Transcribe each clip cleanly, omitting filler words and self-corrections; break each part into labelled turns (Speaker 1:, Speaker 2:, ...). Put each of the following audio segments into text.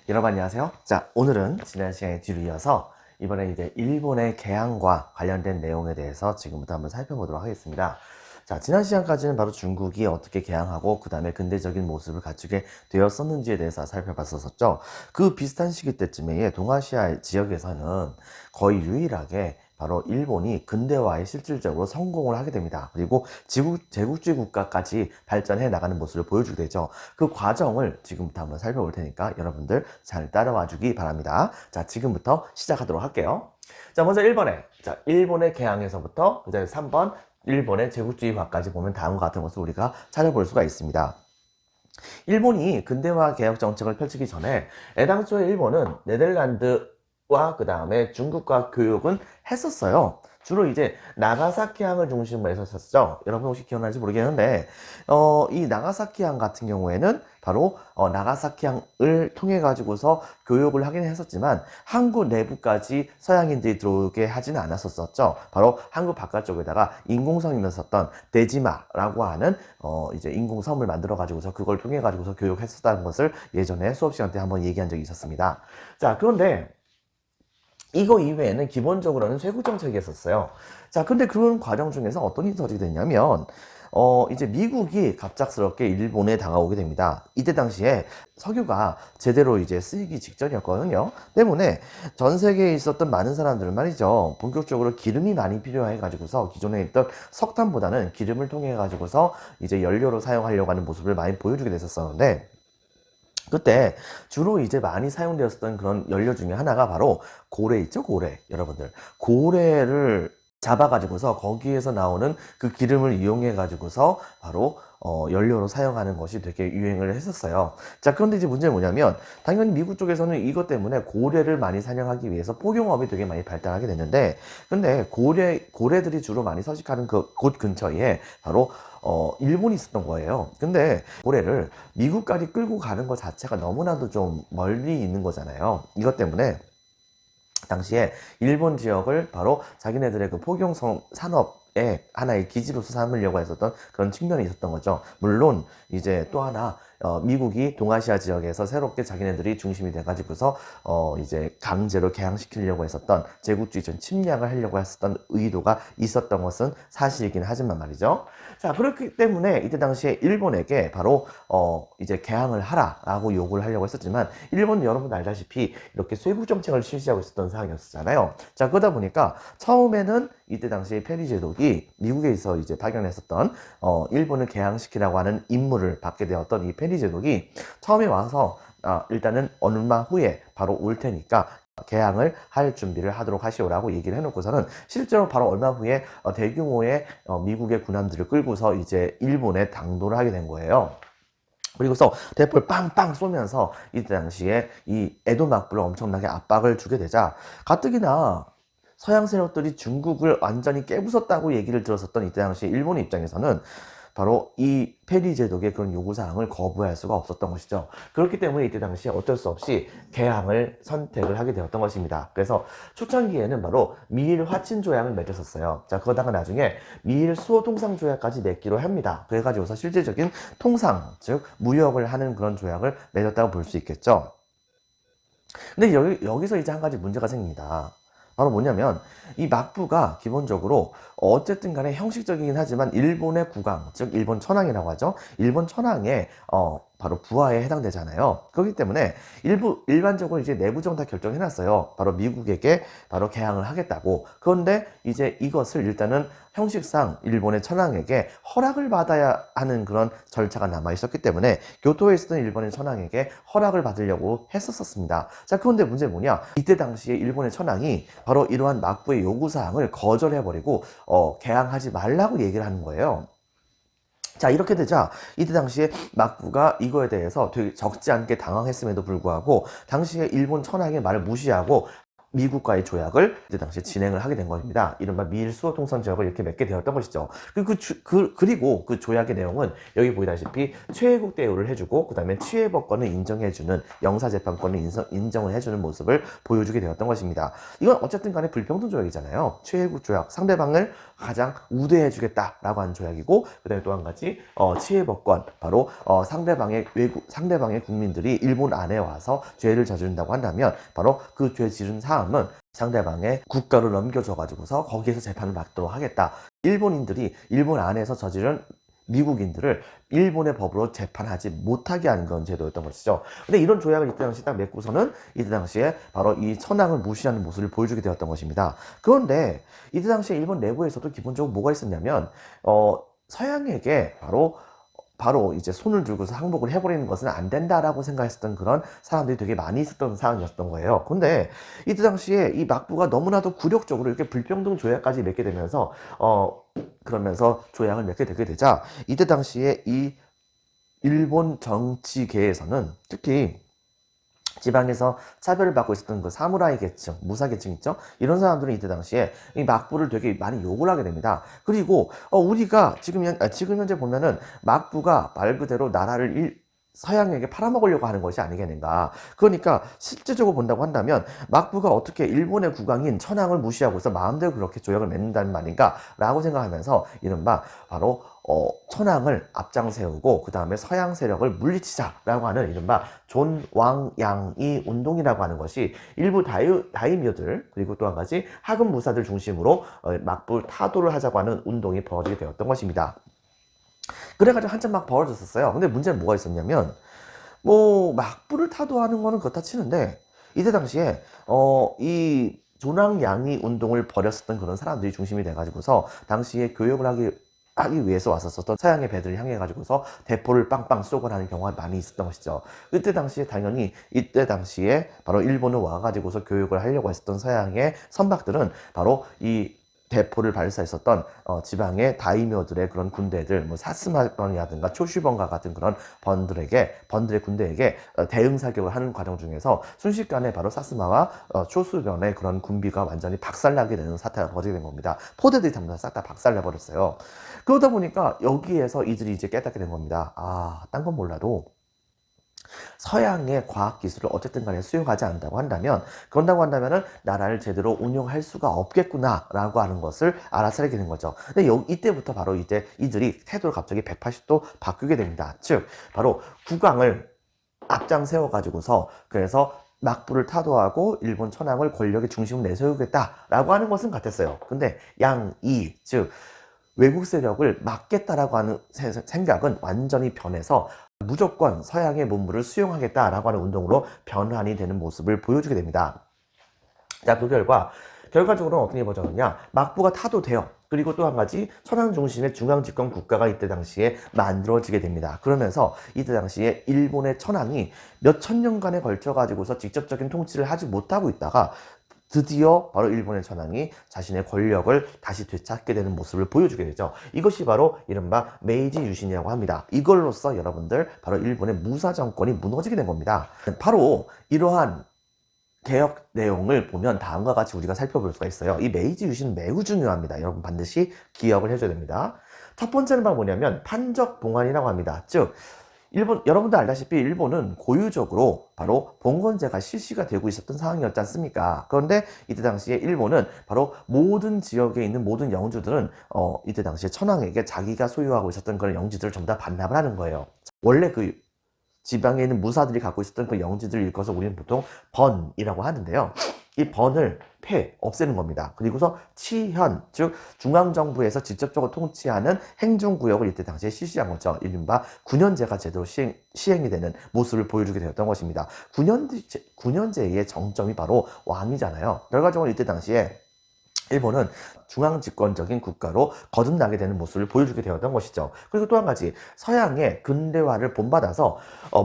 Speaker 1: 여러분 안녕하세요. 자, 오늘은 지난 시간에 뒤로 이어서 이번에 이제 일본의 개항과 관련된 내용에 대해서 지금부터 한번 살펴보도록 하겠습니다. 자, 지난 시간까지는 바로 중국이 어떻게 개항하고 그 다음에 근대적인 모습을 갖추게 되었었는지에 대해서 살펴봤었죠. 그 비슷한 시기 때쯤에 동아시아 지역에서는 거의 유일하게 바로 일본이 근대화에 실질적으로 성공을 하게 됩니다. 그리고 제국주의 국가까지 발전해 나가는 모습을 보여주게 되죠. 그 과정을 지금부터 한번 살펴볼 테니까 여러분들 잘 따라와 주기 바랍니다. 자, 지금부터 시작하도록 할게요. 자, 먼저 일본의 개항에서부터 그 다음에 3번 일본의 제국주의화까지 보면 다음과 같은 것을 우리가 찾아볼 수가 있습니다. 일본이 근대화 개혁 정책을 펼치기 전에 애당초에 일본은 네덜란드와 그 다음에 중국과 교역은 했었어요. 주로 이제 나가사키항을 중심으로 했었죠. 여러분 혹시 기억나는지 모르겠는데 이 나가사키항 같은 경우에는 바로 나가사키항을 통해 가지고서 교역을 하긴 했었지만 한국 내부까지 서양인들이 들어오게 하지는 않았었죠. 바로 한국 바깥쪽에다가 인공섬이 있었던 데지마라고 하는 이제 인공섬을 만들어 가지고서 그걸 통해 가지고서 교역했었다는 것을 예전에 수업 시간 때 한번 얘기한 적이 있었습니다. 자, 그런데 이거 이외에는 기본적으로는 쇄국 정책이 있었어요. 자, 근데 그런 과정 중에서 어떤 일이 터지게 됐냐면, 이제 미국이 갑작스럽게 일본에 다가오게 됩니다. 이때 당시에 석유가 제대로 이제 쓰이기 직전이었거든요. 때문에 전 세계에 있었던 많은 사람들은 말이죠. 본격적으로 기름이 많이 필요해가지고서 기존에 있던 석탄보다는 기름을 통해가지고서 이제 연료로 사용하려고 하는 모습을 많이 보여주게 됐었었는데, 그때 주로 이제 많이 사용되었던 그런 연료 중에 하나가 바로 고래 있죠, 고래. 여러분들. 고래를 잡아가지고서 거기에서 나오는 그 기름을 이용해가지고서 바로 연료로 사용하는 것이 되게 유행을 했었어요. 자, 그런데 이제 문제는 뭐냐면 당연히 미국 쪽에서는 이것 때문에 고래를 많이 사냥하기 위해서 포경업이 되게 많이 발달하게 됐는데, 근데 고래들이 주로 많이 서식하는 그 곳 근처에 바로 일본이 있었던 거예요. 근데 고래를 미국까지 끌고 가는 것 자체가 너무나도 좀 멀리 있는 거잖아요. 이것 때문에 당시에 일본 지역을 바로 자기네들의 그 포경성 산업의 하나의 기지로서 삼으려고 했었던 그런 측면이 있었던 거죠. 물론 이제 또 하나 미국이 동아시아 지역에서 새롭게 자기네들이 중심이 돼가지고서 이제 강제로 개항시키려고 했었던 제국주의적 침략을 하려고 했었던 의도가 있었던 것은 사실이긴 하지만 말이죠. 자, 그렇기 때문에 이때 당시에 일본에게 바로 이제 개항을 하라라고 요구를 하려고 했었지만 일본은 여러분 알다시피 이렇게 쇄국 정책을 실시하고 있었던 상황이었잖아요. 자, 그러다 보니까 처음에는 이때 당시에 페리 제독이 미국에서 이제 파견했었던 일본을 개항시키라고 하는 임무를 받게 되었던 이 페리 제독이 처음에 와서 일단은 얼마 후에 바로 올 테니까 개항을 할 준비를 하도록 하시오라고 얘기를 해놓고서는 실제로 바로 얼마 후에 대규모의 미국의 군함들을 끌고서 이제 일본에 당도를 하게 된 거예요. 그리고서 대포를 빵빵 쏘면서 이때 당시에 이 에도 막부를 엄청나게 압박을 주게 되자 가뜩이나 서양 세력들이 중국을 완전히 깨부쉈다고 얘기를 들었었던 이때 당시 일본 입장에서는 바로 이 페리 제독의 그런 요구사항을 거부할 수가 없었던 것이죠. 그렇기 때문에 이때 당시에 어쩔 수 없이 개항을 선택을 하게 되었던 것입니다. 그래서 초창기에는 바로 미일 화친 조약을 맺었었어요. 자, 그러다가 나중에 미일 수호 통상 조약까지 맺기로 합니다. 그래가지고서 실질적인 통상, 즉 무역을 하는 그런 조약을 맺었다고 볼 수 있겠죠. 근데 여기서 이제 한 가지 문제가 생깁니다. 바로 뭐냐면 이 막부가 기본적으로 어쨌든 간에 형식적이긴 하지만 일본의 국왕, 즉 일본 천황이라고 하죠. 일본 천황의 바로 부하에 해당되잖아요. 그렇기 때문에 일반적으로 이제 내부적으로 다 결정해놨어요. 바로 미국에게 바로 개항을 하겠다고. 그런데 이제 이것을 일단은 형식상 일본의 천황에게 허락을 받아야 하는 그런 절차가 남아 있었기 때문에 교토에 있었던 일본의 천황에게 허락을 받으려고 했었습니다. 자, 그런데 문제는 뭐냐? 이때 당시에 일본의 천황이 바로 이러한 막부의 요구사항을 거절해버리고 개항하지 말라고 얘기를 하는 거예요. 자, 이렇게 되자 이때 당시에 막부가 이거에 대해서 되게 적지 않게 당황했음에도 불구하고 당시에 일본 천황의 말을 무시하고 미국과의 조약을 그때 당시에 진행을 하게 된 겁니다. 이른바 미일수호통선 지역을 이렇게 맺게 되었던 것이죠. 그리고 그 조약의 내용은 여기 보이다시피 최애국 대우를 해주고 그 다음에 취해법권을 인정해주는 영사재판권을 인정을 해주는 모습을 보여주게 되었던 것입니다. 이건 어쨌든 간에 불평등 조약이잖아요. 최애국 조약, 상대방을 가장 우대해주겠다라고 하는 조약이고 그 다음에 또 한 가지 취해법권, 바로 상대방의 국민들이 일본 안에 와서 죄를 저지른다고 한다면 바로 그 죄 지른 사람은 상대방의 국가로 넘겨줘 가지고서 거기에서 재판을 받도록 하겠다. 일본인들이 일본 안에서 저지른 미국인들을 일본의 법으로 재판하지 못하게 하는 그런 제도였던 것이죠. 근데 이런 조약을 이때 당시 딱 맺고서는 이때 당시에 바로 이 천황을 무시하는 모습을 보여주게 되었던 것입니다. 그런데 이때 당시에 일본 내부에서도 기본적으로 뭐가 있었냐면 서양에게 바로 이제 손을 들고서 항복을 해버리는 것은 안 된다라고 생각했었던 그런 사람들이 되게 많이 있었던 상황이었던 거예요. 근데 이때 당시에 이 막부가 너무나도 굴욕적으로 이렇게 불평등 조약까지 맺게 되면서 그러면서 조약을 맺게 되게 되자 이때 당시에 이 일본 정치계에서는 특히 지방에서 차별을 받고 있었던 그 사무라이 계층, 무사 계층 있죠? 이런 사람들은 이때 당시에 이 막부를 되게 많이 욕을 하게 됩니다. 그리고 우리가 지금 현재 보면은 막부가 말 그대로 나라를 서양에게 팔아먹으려고 하는 것이 아니겠는가. 그러니까 실제적으로 본다고 한다면 막부가 어떻게 일본의 국왕인 천황을 무시하고 있어 마음대로 그렇게 조약을 맺는다는 말인가 라고 생각하면서 이른바 바로 천황을 앞장 세우고 그 다음에 서양 세력을 물리치자라고 하는 이른바 존왕양이 운동이라고 하는 것이 일부 다이묘들 그리고 또 한 가지 하급 무사들 중심으로 막부 타도를 하자고 하는 운동이 벌어지게 되었던 것입니다. 그래가지고 한참 막 벌어졌었어요. 근데 문제는 뭐가 있었냐면 막부를 타도하는 거는 그렇다 치는데 이때 당시에 이 존왕양이 운동을 벌였었던 그런 사람들이 중심이 돼가지고서 당시에 교역을 하기 위해서 왔었던 서양의 배들을 향해 가지고서 대포를 빵빵 쏘고 하는 경우가 많이 있었던 것이죠. 이때 당시에 바로 일본을 와가지고서 교육을 하려고 했었던 서양의 선박들은 바로 이 대포를 발사했었던 지방의 다이묘들의 그런 군대들, 사스마권이라든가 초슈번과 같은 그런 번들의 군대에게 대응 사격을 하는 과정 중에서 순식간에 바로 사스마와 초수변의 그런 군비가 완전히 박살나게 되는 사태가 벌어지게 된 겁니다. 포대들이 전부 다 싹 다 박살내버렸어요. 그러다 보니까 여기에서 이들이 이제 깨닫게 된 겁니다. 딴 건 몰라도 서양의 과학기술을 어쨌든 간에 수용하지 않는다고 한다면 그런다고 한다면은 나라를 제대로 운영할 수가 없겠구나 라고 하는 것을 알아차리게 되는 거죠. 근데 이때부터 바로 이제 이들이 태도를 갑자기 180도 바꾸게 됩니다. 즉 바로 국왕을 앞장 세워 가지고서 그래서 막부를 타도하고 일본 천황을 권력의 중심으로 내세우겠다라고 하는 것은 같았어요. 근데 양이 즉 외국 세력을 막겠다라고 하는 생각은 완전히 변해서 무조건 서양의 문물을 수용하겠다라고 하는 운동으로 변환이 되는 모습을 보여주게 됩니다. 자, 그 결과적으로는 어떻게 벌어졌느냐? 막부가 타도돼요. 그리고 또 한 가지 천황 중심의 중앙집권 국가가 이때 당시에 만들어지게 됩니다. 그러면서 이때 당시에 일본의 천황이 몇천 년간에 걸쳐 가지고서 직접적인 통치를 하지 못하고 있다가 드디어 바로 일본의 천황이 자신의 권력을 다시 되찾게 되는 모습을 보여주게 되죠. 이것이 바로 이른바 메이지 유신이라고 합니다. 이걸로써 여러분들 바로 일본의 무사 정권이 무너지게 된 겁니다. 바로 이러한 개혁 내용을 보면 다음과 같이 우리가 살펴볼 수가 있어요. 이 메이지 유신 매우 중요합니다. 여러분 반드시 기억을 해줘야 됩니다. 첫 번째는 바로 뭐냐면 판적 봉환이라고 합니다. 즉 여러분도 알다시피 일본은 고유적으로 바로 봉건제가 실시가 되고 있었던 상황이었지 않습니까? 그런데 이때 당시에 일본은 바로 모든 지역에 있는 모든 영주들은 이때 당시에 천황에게 자기가 소유하고 있었던 그런 영지들을 전부 다 반납을 하는 거예요. 원래 그 지방에 있는 무사들이 갖고 있었던 그 영지들을 일컬어서 우리는 보통 번이라고 하는데요. 이 번을 없애는 겁니다. 그리고서 치현, 즉 중앙정부에서 직접적으로 통치하는 행정구역을 이때 당시에 실시한 거죠. 이른바 9년제가 제대로 시행이 되는 모습을 보여주게 되었던 것입니다. 9년제의 정점이 바로 왕이잖아요. 결과적으로 이때 당시에 일본은 중앙집권적인 국가로 거듭나게 되는 모습을 보여주게 되었던 것이죠. 그리고 또 한 가지 서양의 근대화를 본받아서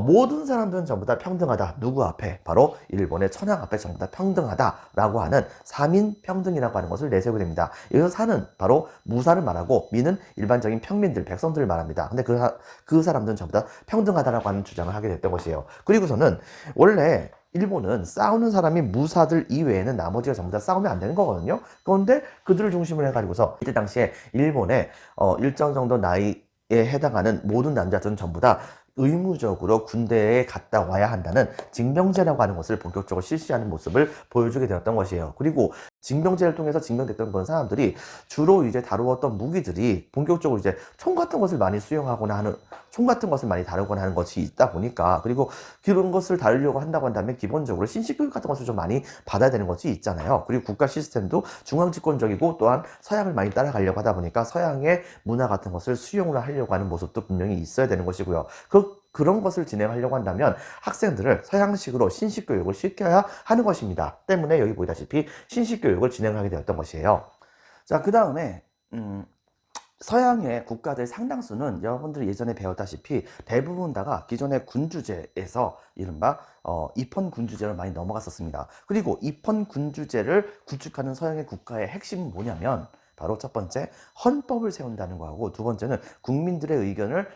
Speaker 1: 모든 사람들은 전부 다 평등하다. 누구 앞에? 바로 일본의 천황 앞에 전부 다 평등하다라고 하는 사민평등이라고 하는 것을 내세우게 됩니다. 여기서 사는 바로 무사를 말하고 민은 일반적인 평민들, 백성들을 말합니다. 근데 그 사람들은 전부 다 평등하다라고 하는 주장을 하게 됐던 것이에요. 그리고서는 원래 일본은 싸우는 사람이 무사들 이외에는 나머지가 전부 다 싸우면 안 되는 거거든요. 그런데 그들을 중심으로 해가지고서 이때 당시에 일본의 일정 정도 나이에 해당하는 모든 남자들은 전부 다 의무적으로 군대에 갔다 와야 한다는 징병제라고 하는 것을 본격적으로 실시하는 모습을 보여주게 되었던 것이에요. 그리고 징병제를 통해서 징병됐던 그런 사람들이 주로 이제 다루었던 무기들이 본격적으로 이제 총 같은 것을 많이 수용하거나 하는, 총 같은 것을 많이 다루거나 하는 것이 있다 보니까, 그리고 그런 것을 다루려고 한다고 한다면 기본적으로 신식교육 같은 것을 좀 많이 받아야 되는 것이 있잖아요. 그리고 국가 시스템도 중앙집권적이고 또한 서양을 많이 따라가려고 하다 보니까 서양의 문화 같은 것을 수용을 하려고 하는 모습도 분명히 있어야 되는 것이고요. 그런 것을 진행하려고 한다면 학생들을 서양식으로 신식교육을 시켜야 하는 것입니다. 때문에 여기 보다시피 신식교육을 진행하게 되었던 것이에요. 자, 그 다음에 서양의 국가들 상당수는 여러분들이 예전에 배웠다시피 대부분 다가 기존의 군주제에서 이른바 입헌 군주제로 많이 넘어갔었습니다. 그리고 입헌 군주제를 구축하는 서양의 국가의 핵심은 뭐냐면 바로 첫 번째 헌법을 세운다는 거하고, 두 번째는 국민들의 의견을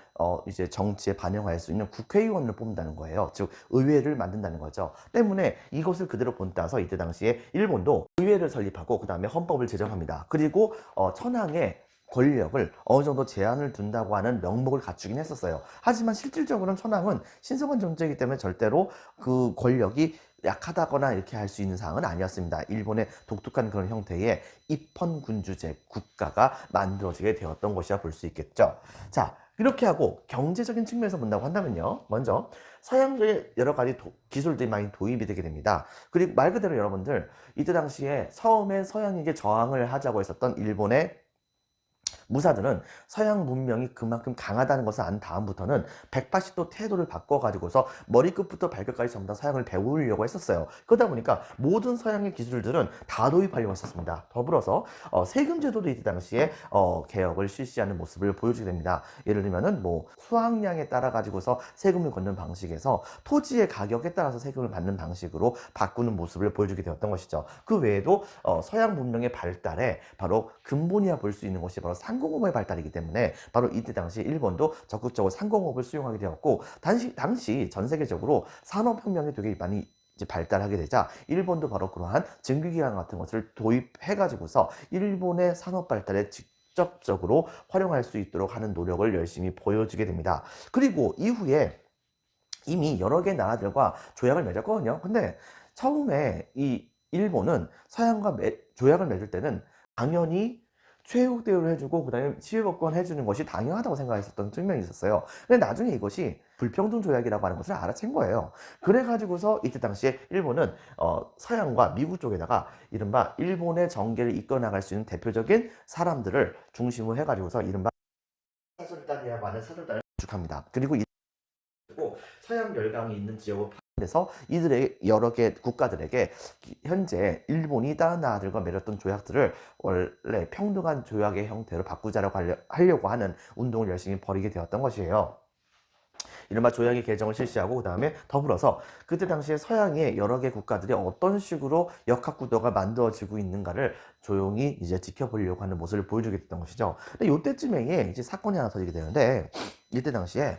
Speaker 1: 이제 정치에 반영할 수 있는 국회의원을 뽑는다는 거예요. 즉 의회를 만든다는 거죠. 때문에 이것을 그대로 본따서 이때 당시에 일본도 의회를 설립하고 그 다음에 헌법을 제정합니다. 그리고 천황의 권력을 어느 정도 제한을 둔다고 하는 명목을 갖추긴 했었어요. 하지만 실질적으로는 천황은 신성한 존재이기 때문에 절대로 그 권력이 약하다거나 이렇게 할 수 있는 사항은 아니었습니다. 일본의 독특한 그런 형태의 입헌군주제 국가가 만들어지게 되었던 것이라 볼 수 있겠죠. 자, 이렇게 하고 경제적인 측면에서 본다고 한다면요, 먼저 서양의 여러 가지 기술들이 많이 도입이 되게 됩니다. 그리고 말 그대로 여러분들 이때 당시에 처음에 서양에게 저항을 하자고 했었던 일본의 무사들은 서양 문명이 그만큼 강하다는 것을 안 다음부터는 180도 태도를 바꿔가지고서 머리끝부터 발끝까지 전부 다 서양을 배우려고 했었어요. 그러다 보니까 모든 서양의 기술들은 다 도입하려고 했었습니다. 더불어서 세금 제도도 이때 당시에 개혁을 실시하는 모습을 보여주게 됩니다. 예를 들면은 뭐 수확량에 따라 가지고서 세금을 걷는 방식에서 토지의 가격에 따라서 세금을 받는 방식으로 바꾸는 모습을 보여주게 되었던 것이죠. 그 외에도 서양 문명의 발달에 바로 근본이라 볼 수 있는 것이 바로 상공업의 발달이기 때문에 바로 이때 당시 일본도 적극적으로 상공업을 수용하게 되었고, 당시 전 세계적으로 산업혁명이 되게 많이 이제 발달하게 되자 일본도 바로 그러한 증기기관 같은 것을 도입해 가지고서 일본의 산업 발달에 직접적으로 활용할 수 있도록 하는 노력을 열심히 보여주게 됩니다. 그리고 이후에 이미 여러 개 나라들과 조약을 맺었거든요. 근데 처음에 이 일본은 서양과 조약을 맺을 때는 당연히 최후 대우를 해주고 그 다음에 치유법권 해주는 것이 당연하다고 생각했었던 측면이 있었어요. 근데 나중에 이것이 불평등 조약이라고 하는 것을 알아챈 거예요. 그래가지고서 이때 당시에 일본은 서양과 미국 쪽에다가 이른바 일본의 정계를 이끌어나갈 수 있는 대표적인 사람들을 중심으로 해가지고서 이른바 사설단이라고 하는 사설단을 구축합니다. 그리고 서양 열강이 있는 지역을 파견해서 이들의 여러 개 국가들에게 현재 일본이 다른 나라들과 맺었던 조약들을 원래 평등한 조약의 형태로 바꾸자라고 하려고 하는 운동을 열심히 벌이게 되었던 것이에요. 이른바 조약의 개정을 실시하고, 그 다음에 더불어서 그때 당시에 서양의 여러 개 국가들이 어떤 식으로 역학구도가 만들어지고 있는가를 조용히 이제 지켜보려고 하는 모습을 보여주게 됐던 것이죠. 근데 이때쯤에 이제 사건이 하나 터지게 되는데, 이때 당시에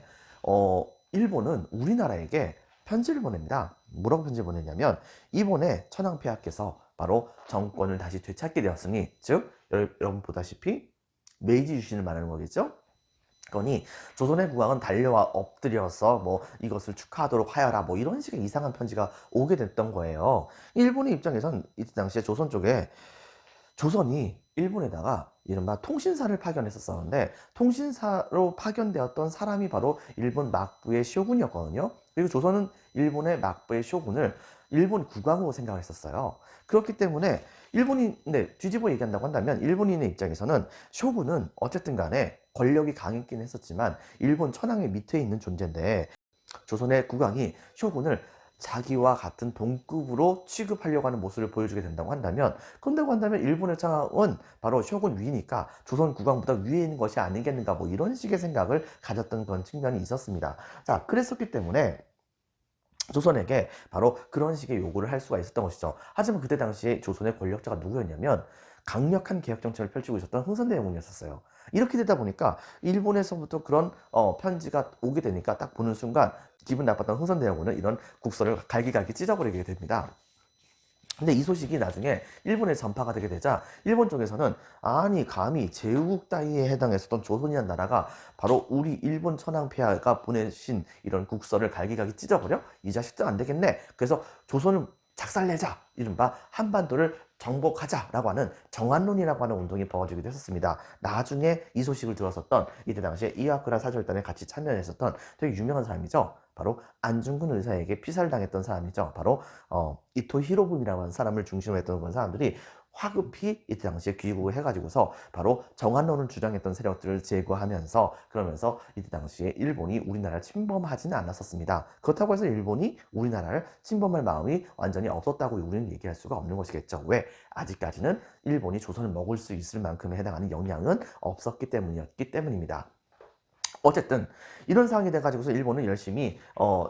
Speaker 1: 일본은 우리나라에게 편지를 보냅니다. 뭐라고 편지를 보냈냐면, 이번에 천황폐하께서 바로 정권을 다시 되찾게 되었으니, 즉 여러분 보다시피 메이지 유신을 말하는 거겠죠. 그러니 조선의 국왕은 달려와 엎드려서 뭐 이것을 축하하도록 하여라, 뭐 이런 식의 이상한 편지가 오게 됐던 거예요. 일본의 입장에선 이때 당시에 조선 쪽에 조선이 일본에다가 이른바 통신사를 파견했었었는데, 통신사로 파견되었던 사람이 바로 일본 막부의 쇼군이었거든요. 그리고 조선은 일본의 막부의 쇼군을 일본 국왕으로 생각을 했었어요. 그렇기 때문에 뒤집어 얘기한다고 한다면 일본인의 입장에서는 쇼군은 어쨌든 간에 권력이 강했긴 했었지만 일본 천황의 밑에 있는 존재인데, 조선의 국왕이 쇼군을 자기와 같은 동급으로 취급하려고 하는 모습을 보여주게 된다고 한다면, 그런다고 한다면 일본의 천황은 바로 쇼군 위니까 조선 국왕보다 위에 있는 것이 아니겠는가, 뭐 이런 식의 생각을 가졌던 그런 측면이 있었습니다. 자, 그랬었기 때문에 조선에게 바로 그런 식의 요구를 할 수가 있었던 것이죠. 하지만 그때 당시에 조선의 권력자가 누구였냐면 강력한 개혁 정책을 펼치고 있었던 흥선대원군이었어요. 이렇게 되다 보니까 일본에서부터 그런 편지가 오게 되니까 딱 보는 순간 기분 나빴던 흥선대원군은 이런 국서를 갈기갈기 찢어버리게 됩니다. 근데 이 소식이 나중에 일본에 전파가 되게 되자 일본 쪽에서는 아니 감히 제후국 따위에 해당했었던 조선이라는 나라가 바로 우리 일본 천황폐하가 보내신 이런 국서를 갈기갈기 찢어버려? 이 자식들 안 되겠네. 그래서 조선을 작살내자, 이른바 한반도를 정복하자라고 하는 정한론이라고 하는 운동이 벌어지기도 했었습니다. 나중에 이 소식을 들었었던 이때 당시에 이와쿠라 사절단에 같이 참여했었던 되게 유명한 사람이죠. 바로 안중근 의사에게 피살당했던 사람이죠. 바로 이토 히로부미라고 하는 사람을 중심으로 했던 그런 사람들이 화급히 이때 당시에 귀국을 해가지고서 바로 정한론을 주장했던 세력들을 제거하면서, 그러면서 이때 당시에 일본이 우리나라를 침범하지는 않았었습니다. 그렇다고 해서 일본이 우리나라를 침범할 마음이 완전히 없었다고 우리는 얘기할 수가 없는 것이겠죠. 왜? 아직까지는 일본이 조선을 먹을 수 있을 만큼에 해당하는 영향은 없었기 때문입니다. 어쨌든 이런 상황이 돼가지고서 일본은 열심히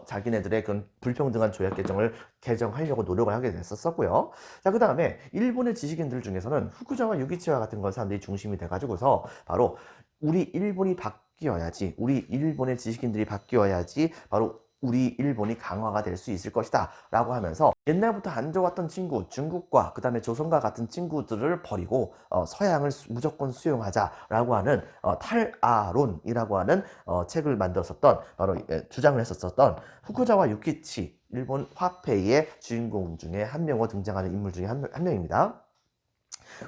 Speaker 1: 자기네들의 그런 불평등한 조약 개정을 개정하려고 노력을 하게 됐었고요. 자, 그 다음에 일본의 지식인들 중에서는 후쿠자와 유기치와 같은 건 사람들이 중심이 돼가지고서 바로 우리 일본이 바뀌어야지, 우리 일본의 지식인들이 바뀌어야지 바로 우리 일본이 강화가 될 수 있을 것이다 라고 하면서 옛날부터 안 좋았던 친구 중국과 그 다음에 조선과 같은 친구들을 버리고 서양을 무조건 수용하자 라고 하는 탈아론이라고 하는 책을 만들었었던, 바로 주장을 했었던 후쿠자와 유키치 일본 화폐의 주인공 중에 한 명으로 등장하는 인물 중에 한 명입니다.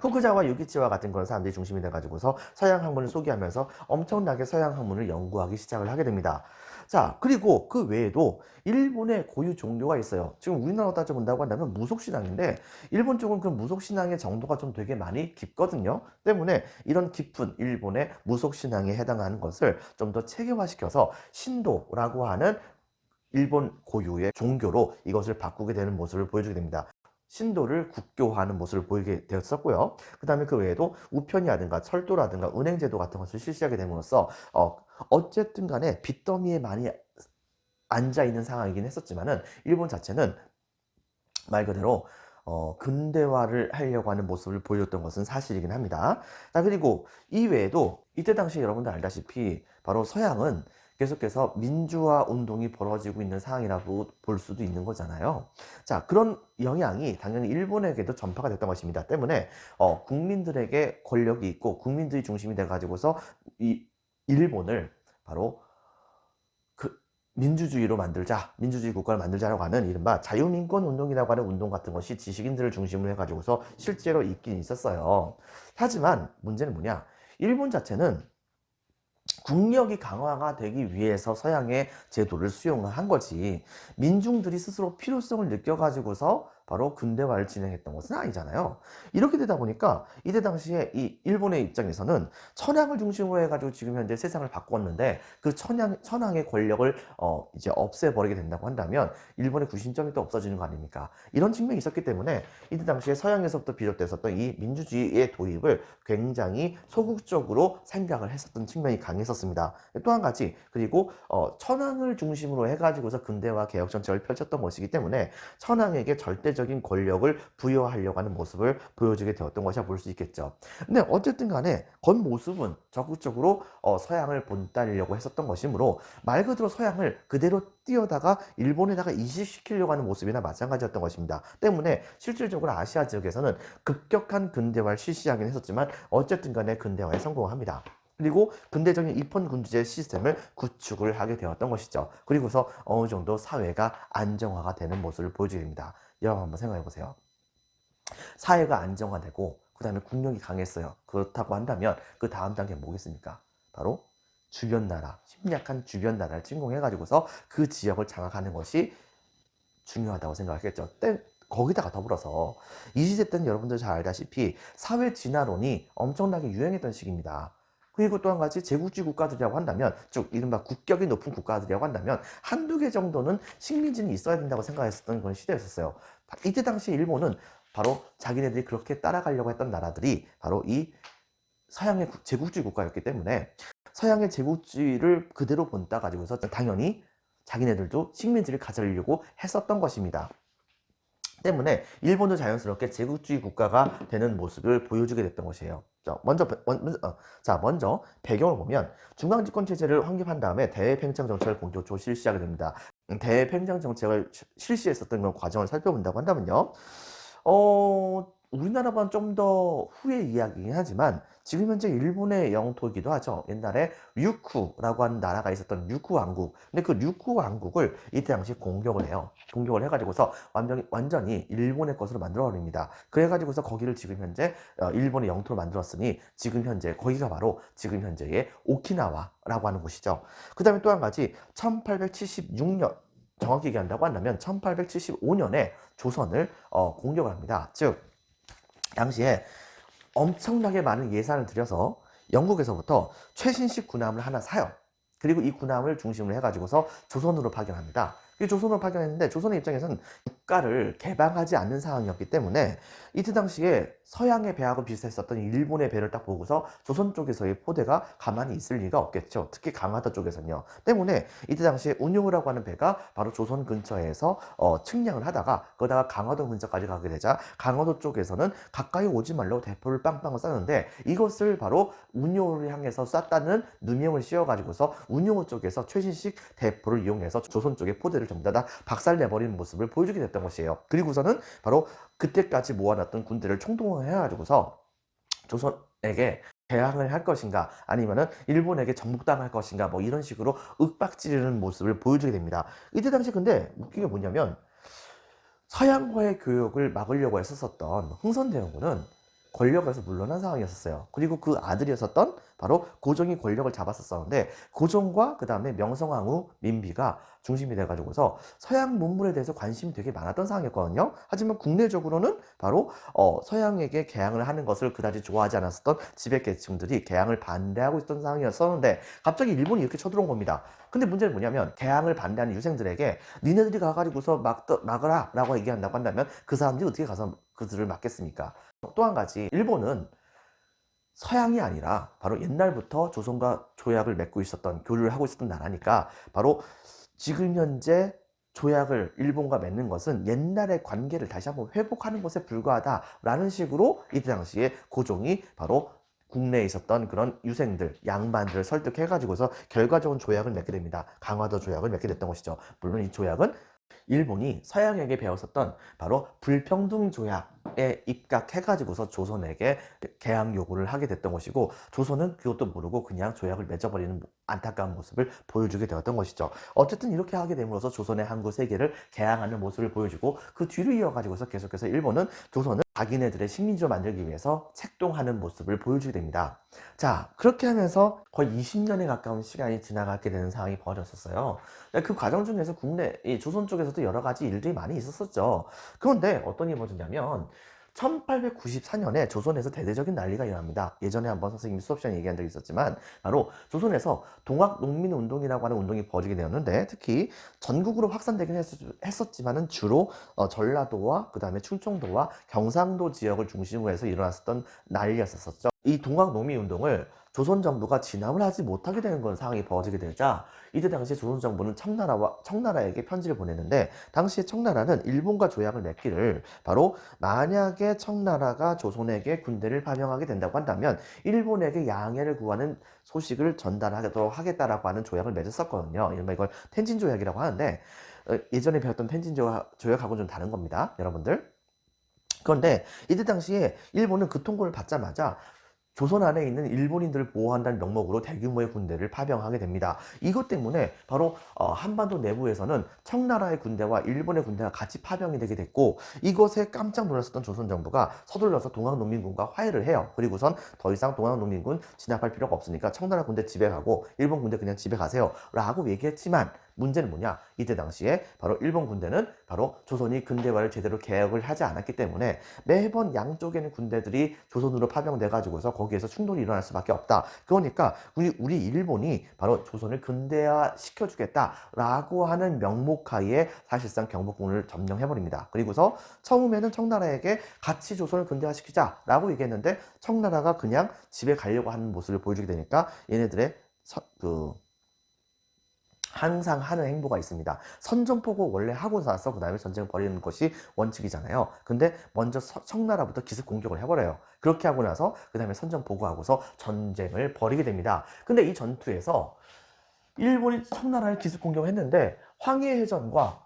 Speaker 1: 후쿠자와 유기치와 같은 그런 사람들이 중심이 돼가지고서 서양 학문을 소개하면서 엄청나게 서양 학문을 연구하기 시작을 하게 됩니다. 자, 그리고 그 외에도 일본의 고유 종교가 있어요. 지금 우리나라로 따져본다고 한다면 무속신앙인데 일본 쪽은 그 무속신앙의 정도가 좀 되게 많이 깊거든요. 때문에 이런 깊은 일본의 무속신앙에 해당하는 것을 좀 더 체계화시켜서 신도라고 하는 일본 고유의 종교로 이것을 바꾸게 되는 모습을 보여주게 됩니다. 신도를 국교화하는 모습을 보이게 되었었고요. 그 다음에 그 외에도 우편이라든가 철도라든가 은행제도 같은 것을 실시하게 됨으로써 어쨌든 간에 빚더미에 많이 앉아있는 상황이긴 했었지만은 일본 자체는 말 그대로 근대화를 하려고 하는 모습을 보여줬던 것은 사실이긴 합니다. 자, 그리고 이 외에도 이때 당시 여러분들 알다시피 바로 서양은 계속해서 민주화 운동이 벌어지고 있는 상황이라고 볼 수도 있는 거잖아요. 자, 그런 영향이 당연히 일본에게도 전파가 됐던 것입니다. 때문에 국민들에게 권력이 있고 국민들이 중심이 돼가지고서 이 일본을 바로 민주주의로 만들자, 민주주의 국가를 만들자라고 하는 이른바 자유민권 운동이라고 하는 운동 같은 것이 지식인들을 중심으로 해가지고서 실제로 있긴 있었어요. 하지만 문제는 뭐냐? 일본 자체는 국력이 강화가 되기 위해서 서양의 제도를 수용한 거지, 민중들이 스스로 필요성을 느껴가지고서 바로 근대화를 진행했던 것은 아니잖아요. 이렇게 되다 보니까 이때 당시에 이 일본의 입장에서는 천황을 중심으로 해가지고 지금 현재 세상을 바꿨는데 그 천황의 권력을 이제 없애버리게 된다고 한다면 일본의 구심점이 또 없어지는 거 아닙니까? 이런 측면이 있었기 때문에 이때 당시에 서양에서부터 비롯됐었던 이 민주주의의 도입을 굉장히 소극적으로 생각을 했었던 측면이 강했었습니다. 또 한 가지, 그리고 천황을 중심으로 해가지고서 근대화 개혁 정책을 펼쳤던 것이기 때문에 천황에게 절대적인 권력을 부여하려고 하는 모습을 보여주게 되었던 것이라 볼 수 있겠죠. 근데 어쨌든 간에 겉모습은 적극적으로 서양을 본따르려고 했었던 것이므로 말 그대로 서양을 그대로 띄어다가 일본에다가 이식시키려고 하는 모습이나 마찬가지였던 것입니다. 때문에 실질적으로 아시아 지역에서는 급격한 근대화를 실시하긴 했었지만 어쨌든 간에 근대화에 성공합니다. 그리고 근대적인 입헌군주제 시스템을 구축을 하게 되었던 것이죠. 그리고서 어느 정도 사회가 안정화가 되는 모습을 보여주게 됩니다. 여러분 한번 생각해 보세요. 사회가 안정화되고 그 다음에 국력이 강했어요. 그렇다고 한다면 그 다음 단계 뭐겠습니까? 바로 주변 나라, 심약한 주변 나라를 침공해가지고서 그 지역을 장악하는 것이 중요하다고 생각했겠죠. 거기다가 더불어서 이 시대 때는 여러분들 잘 알다시피 사회 진화론이 엄청나게 유행했던 시기입니다. 그리고 또 한 가지 제국주의 국가들이라고 한다면, 즉 이른바 국격이 높은 국가들이라고 한다면 한두 개 정도는 식민지는 있어야 된다고 생각했었던 그런 시대였었어요. 이때 당시 일본은 바로 자기네들이 그렇게 따라가려고 했던 나라들이 바로 이 서양의 제국주의 국가였기 때문에 서양의 제국주의를 그대로 본따 가지고서 당연히 자기네들도 식민지를 가지려고 했었던 것입니다. 때문에 일본도 자연스럽게 제국주의 국가가 되는 모습을 보여주게 됐던 것이에요. 먼저 배경을 보면 중앙집권 체제를 확립한 다음에 대외팽창 정책을 본격적으로 실시하게 됩니다. 대외팽창 정책을 실시했었던 그런 과정을 살펴본다고 한다면요. 우리나라보다 좀 더 후의 이야기이긴 하지만 지금 현재 일본의 영토이기도 하죠. 옛날에 류쿠라고 하는 나라가 있었던 류쿠 왕국. 근데 그 류쿠 왕국을 이때 당시 공격을 해요. 공격을 해가지고서 완전히 일본의 것으로 만들어버립니다. 그래가지고서 거기를 지금 현재 일본의 영토로 만들었으니 지금 현재 거기가 바로 지금 현재의 오키나와라고 하는 곳이죠. 그 다음에 또 한 가지 1876년 정확히 얘기한다고 한다면 1875년에 조선을 공격을 합니다. 즉 당시에 엄청나게 많은 예산을 들여서 영국에서부터 최신식 군함을 하나 사요. 그리고 이 군함을 중심으로 해가지고서 조선으로 파견합니다. 조선으로 파견했는데 조선의 입장에서는 국가를 개방하지 않는 상황이었기 때문에 이때 당시에 서양의 배하고 비슷했었던 일본의 배를 딱 보고서 조선 쪽에서의 포대가 가만히 있을 리가 없겠죠. 특히 강화도 쪽에서는요. 때문에 이때 당시에 운용우라고 하는 배가 바로 조선 근처에서 측량을 하다가 거기다가 강화도 근처까지 가게 되자 강화도 쪽에서는 가까이 오지 말라고 대포를 빵빵 쐈는데 이것을 바로 운용우를 향해서 쐈다는 누명을 씌워가지고서 운용우 쪽에서 최신식 대포를 이용해서 조선 쪽의 포대를 전부 다 박살내버리는 모습을 보여주게 됐던 것이에요. 그리고서는 바로 그때까지 모아놨던 군대를 총동원해가지고서 조선에게 대항을 할 것인가 아니면은 일본에게 정복당할 것인가 뭐 이런 식으로 윽박지르는 모습을 보여주게 됩니다. 이때 당시 근데 웃긴 게 뭐냐면 서양과의 교역을 막으려고 했었던 흥선대원군은 권력에서 물러난 상황이었어요. 그리고 그 아들이었었던 바로 고종이 권력을 잡았었는데 고종과 그 다음에 명성황후 민비가 중심이 돼가지고서 서양 문물에 대해서 관심이 되게 많았던 상황이었거든요. 하지만 국내적으로는 바로 서양에게 개항을 하는 것을 그다지 좋아하지 않았었던 지배계층들이 개항을 반대하고 있던 상황이었었는데 갑자기 일본이 이렇게 쳐들어온 겁니다. 근데 문제는 뭐냐면 개항을 반대하는 유생들에게 니네들이 가가지고서 막으라 라고 얘기한다고 한다면 그 사람들이 어떻게 가서 그들을 막겠습니까? 또 한 가지 일본은 서양이 아니라 바로 옛날부터 조선과 조약을 맺고 있었던 교류를 하고 있었던 나라니까 바로 지금 현재 조약을 일본과 맺는 것은 옛날의 관계를 다시 한번 회복하는 것에 불과하다라는 식으로 이때 당시에 고종이 바로 국내에 있었던 그런 유생들, 양반들을 설득해가지고서 결과적인 조약을 맺게 됩니다. 강화도 조약을 맺게 됐던 것이죠. 물론 이 조약은 일본이 서양에게 배웠었던 바로 불평등 조약에 입각해가지고서 조선에게 개항 요구를 하게 됐던 것이고 조선은 그것도 모르고 그냥 조약을 맺어버리는 안타까운 모습을 보여주게 되었던 것이죠. 어쨌든 이렇게 하게 됨으로써 조선의 항구 세계를 개항하는 모습을 보여주고 그 뒤를 이어가지고서 계속해서 일본은 조선을 자기네들의 식민지로 만들기 위해서 책동하는 모습을 보여주게 됩니다. 자, 그렇게 하면서 거의 20년에 가까운 시간이 지나가게 되는 상황이 벌어졌었어요. 그 과정 중에서 이 조선 쪽에서도 여러 가지 일들이 많이 있었었죠. 그런데 어떤 일이 벌어졌냐면 1894년에 조선에서 대대적인 난리가 일어납니다. 예전에 한번 선생님이 수업 시간에 얘기한 적이 있었지만 바로 조선에서 동학농민운동이라고 하는 운동이 벌어지게 되었는데 특히 전국으로 확산되긴 했었지만은 주로 전라도와 그 다음에 충청도와 경상도 지역을 중심으로 해서 일어났었던 난리였었죠. 이 동학농민운동을 조선 정부가 진압을 하지 못하게 되는 그런 상황이 벌어지게 되자 이때 당시에 조선 정부는 청나라에게 편지를 보냈는데 당시에 청나라는 일본과 조약을 맺기를 바로 만약에 청나라가 조선에게 군대를 파병하게 된다고 한다면 일본에게 양해를 구하는 소식을 전달하도록 하겠다라고 하는 조약을 맺었었거든요. 이걸 텐진 조약이라고 하는데 예전에 배웠던 텐진 조약하고는 좀 다른 겁니다, 여러분들. 그런데 이때 당시에 일본은 그 통보를 받자마자 조선 안에 있는 일본인들을 보호한다는 명목으로 대규모의 군대를 파병하게 됩니다. 이것 때문에 바로 한반도 내부에서는 청나라의 군대와 일본의 군대가 같이 파병이 되게 됐고 이것에 깜짝 놀랐었던 조선 정부가 서둘러서 동학농민군과 화해를 해요. 그리고선 더 이상 동학농민군 진압할 필요가 없으니까 청나라 군대 집에 가고 일본 군대 그냥 집에 가세요 라고 얘기했지만 문제는 뭐냐? 이때 당시에 바로 일본 군대는 바로 조선이 근대화를 제대로 개혁을 하지 않았기 때문에 매번 양쪽에 있는 군대들이 조선으로 파병돼 가지고서 거기에서 충돌이 일어날 수밖에 없다. 그러니까 우리 일본이 바로 조선을 근대화 시켜주겠다라고 하는 명목하에 사실상 경복궁을 점령해버립니다. 그리고서 처음에는 청나라에게 같이 조선을 근대화시키자라고 얘기했는데 청나라가 그냥 집에 가려고 하는 모습을 보여주게 되니까 얘네들의 항상 하는 행보가 있습니다. 선전포고 원래 하고 나서 그 다음에 전쟁을 벌이는 것이 원칙이잖아요. 근데 먼저 청나라부터 기습 공격을 해버려요. 그렇게 하고 나서 그 다음에 선전포고하고서 전쟁을 벌이게 됩니다. 근데 이 전투에서 일본이 청나라를 기습 공격했는데 황해해전과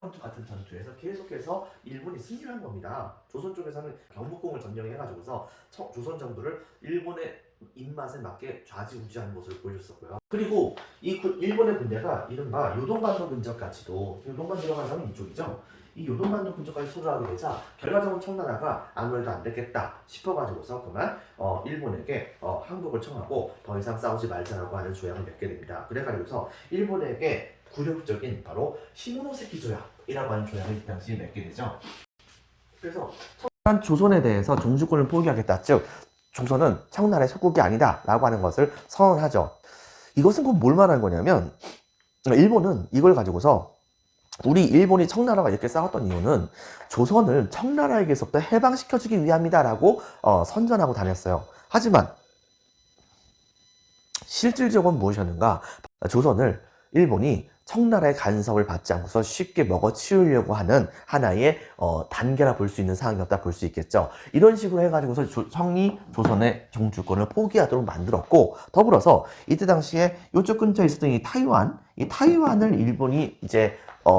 Speaker 1: 같은 전투에서 계속해서 일본이 승리를 한 겁니다. 조선 쪽에서는 경복궁을 점령해가지고서 조선 정부를 일본의 입맛에 맞게 좌지우지하는 모습을 보여줬었고요. 그리고 이 일본의 군대가 이른바 요동반도 근접까지도, 요동반 들어간 사람은 이쪽이죠. 이 요동반도 근접까지 소요하게 되자 결과적으로 청나라가 아무래도 안 되겠다 싶어가지고서 그만 일본에게 항복을 청하고 더 이상 싸우지 말자라고 하는 조약을 맺게 됩니다. 그래가지고서 일본에게 굴욕적인 바로 시모노세키 조약이라고 하는 조약을 이 당시에 맺게 되죠. 그래서 조선에 대해서 종주권을 포기하겠다, 즉 조선은 청나라의 속국이 아니다 라고 하는 것을 선언하죠. 이것은 곧 뭘 말하는 거냐면 일본은 이걸 가지고서 우리 일본이 청나라와 이렇게 싸웠던 이유는 조선을 청나라에게서부터 해방시켜주기 위함이다 라고 선전하고 다녔어요. 하지만 실질적으로 무엇이었는가? 조선을 일본이 청나라의 간섭을 받지 않고서 쉽게 먹어치우려고 하는 하나의 단계라 볼 수 있는 상황이었다 볼 수 있겠죠. 이런 식으로 해가지고서 청이 조선의 종주권을 포기하도록 만들었고, 더불어서 이때 당시에 이쪽 근처에 있었던 이 타이완을 일본이 이제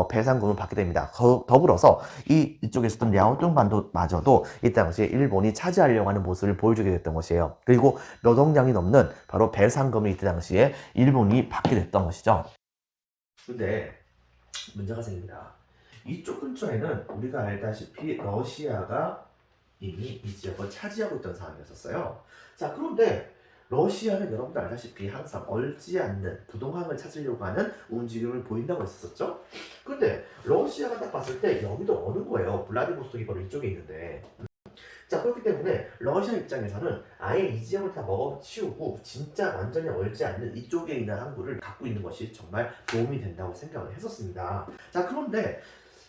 Speaker 1: 배상금을 받게 됩니다. 더불어서 이쪽에 있었던 랴오뚱 반도마저도 이 당시에 일본이 차지하려고 하는 모습을 보여주게 됐던 것이에요. 그리고 몇 억량이 넘는 바로 배상금을 이때 당시에 일본이 받게 됐던 것이죠. 근데 문제가 생깁니다. 이쪽 근처에는 우리가 알다시피 러시아가 이미 이 지역을 차지하고 있던 상황이었어요. 자, 그런데 러시아는 여러분들 알다시피 항상 얼지 않는 부동항을 찾으려고 하는 움직임을 보인다고 했었죠. 근데 러시아가 딱 봤을 때 여기도 어는 거예요. 블라디보스톡이 바로 이쪽에 있는데. 자, 그렇기 때문에 러시아 입장에서는 아예 이 지역을 다 먹어치우고 진짜 완전히 얼지 않는 이쪽에 있는 항구를 갖고 있는 것이 정말 도움이 된다고 생각을 했었습니다. 자, 그런데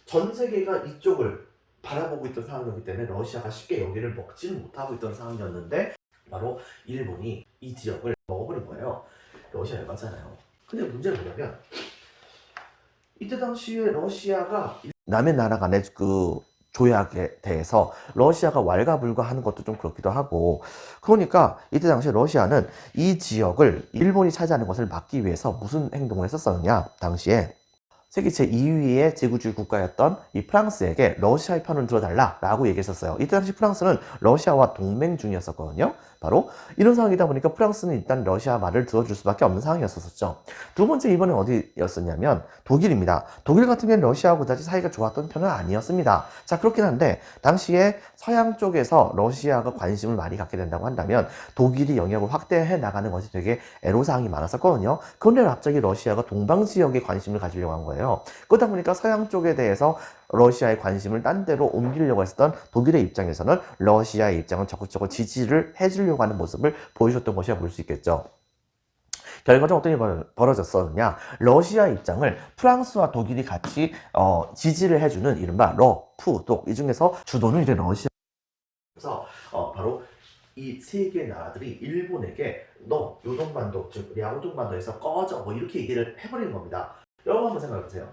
Speaker 1: 전 세계가 이쪽을 바라보고 있던 상황이기 때문에 러시아가 쉽게 여기를 먹지는 못하고 있던 상황이었는데 바로 일본이 이 지역을 먹어버린 거예요. 러시아 열받잖아요. 근데 문제는 뭐냐면 이때 당시에 러시아가 남의 나라 간의 그 조약에 대해서 러시아가 왈가불가하는 것도 좀 그렇기도 하고, 그러니까 이때 당시에 러시아는 이 지역을 일본이 차지하는 것을 막기 위해서 무슨 행동을 했었느냐, 당시에 세계 제2위의 제국주의 국가였던 이 프랑스에게 러시아의 편을 들어달라라고 얘기했었어요. 이때 당시 프랑스는 러시아와 동맹 중이었었거든요. 바로 이런 상황이다 보니까 프랑스는 일단 러시아 말을 들어줄 수밖에 없는 상황이었었죠. 두 번째, 이번엔 어디였었냐면 독일입니다. 독일 같은 경우는 러시아하고 그다지 사이가 좋았던 편은 아니었습니다. 자, 그렇긴 한데 당시에 서양 쪽에서 러시아가 관심을 많이 갖게 된다고 한다면 독일이 영역을 확대해 나가는 것이 되게 애로사항이 많았었거든요. 그런데 갑자기 러시아가 동방 지역에 관심을 가지려고 한 거예요. 그러다 보니까 서양 쪽에 대해서 러시아의 관심을 딴 데로 옮기려고 했었던 독일의 입장에서는 러시아의 입장을 적극적으로 지지를 해주려고 하는 모습을 보여줬던 것이라 볼 수 있겠죠. 결과적으로 어떤 일이 벌어졌었느냐, 러시아 입장을 프랑스와 독일이 같이 지지를 해주는 이른바 러푸독, 이 중에서 주도는 이제 러시아. 그래서 바로 이 세 개의 나라들이 일본에게 너 요동반도, 즉 랴오동반도에서 꺼져, 뭐 이렇게 얘기를 해버리는 겁니다. 여러분 한번 생각해보세요.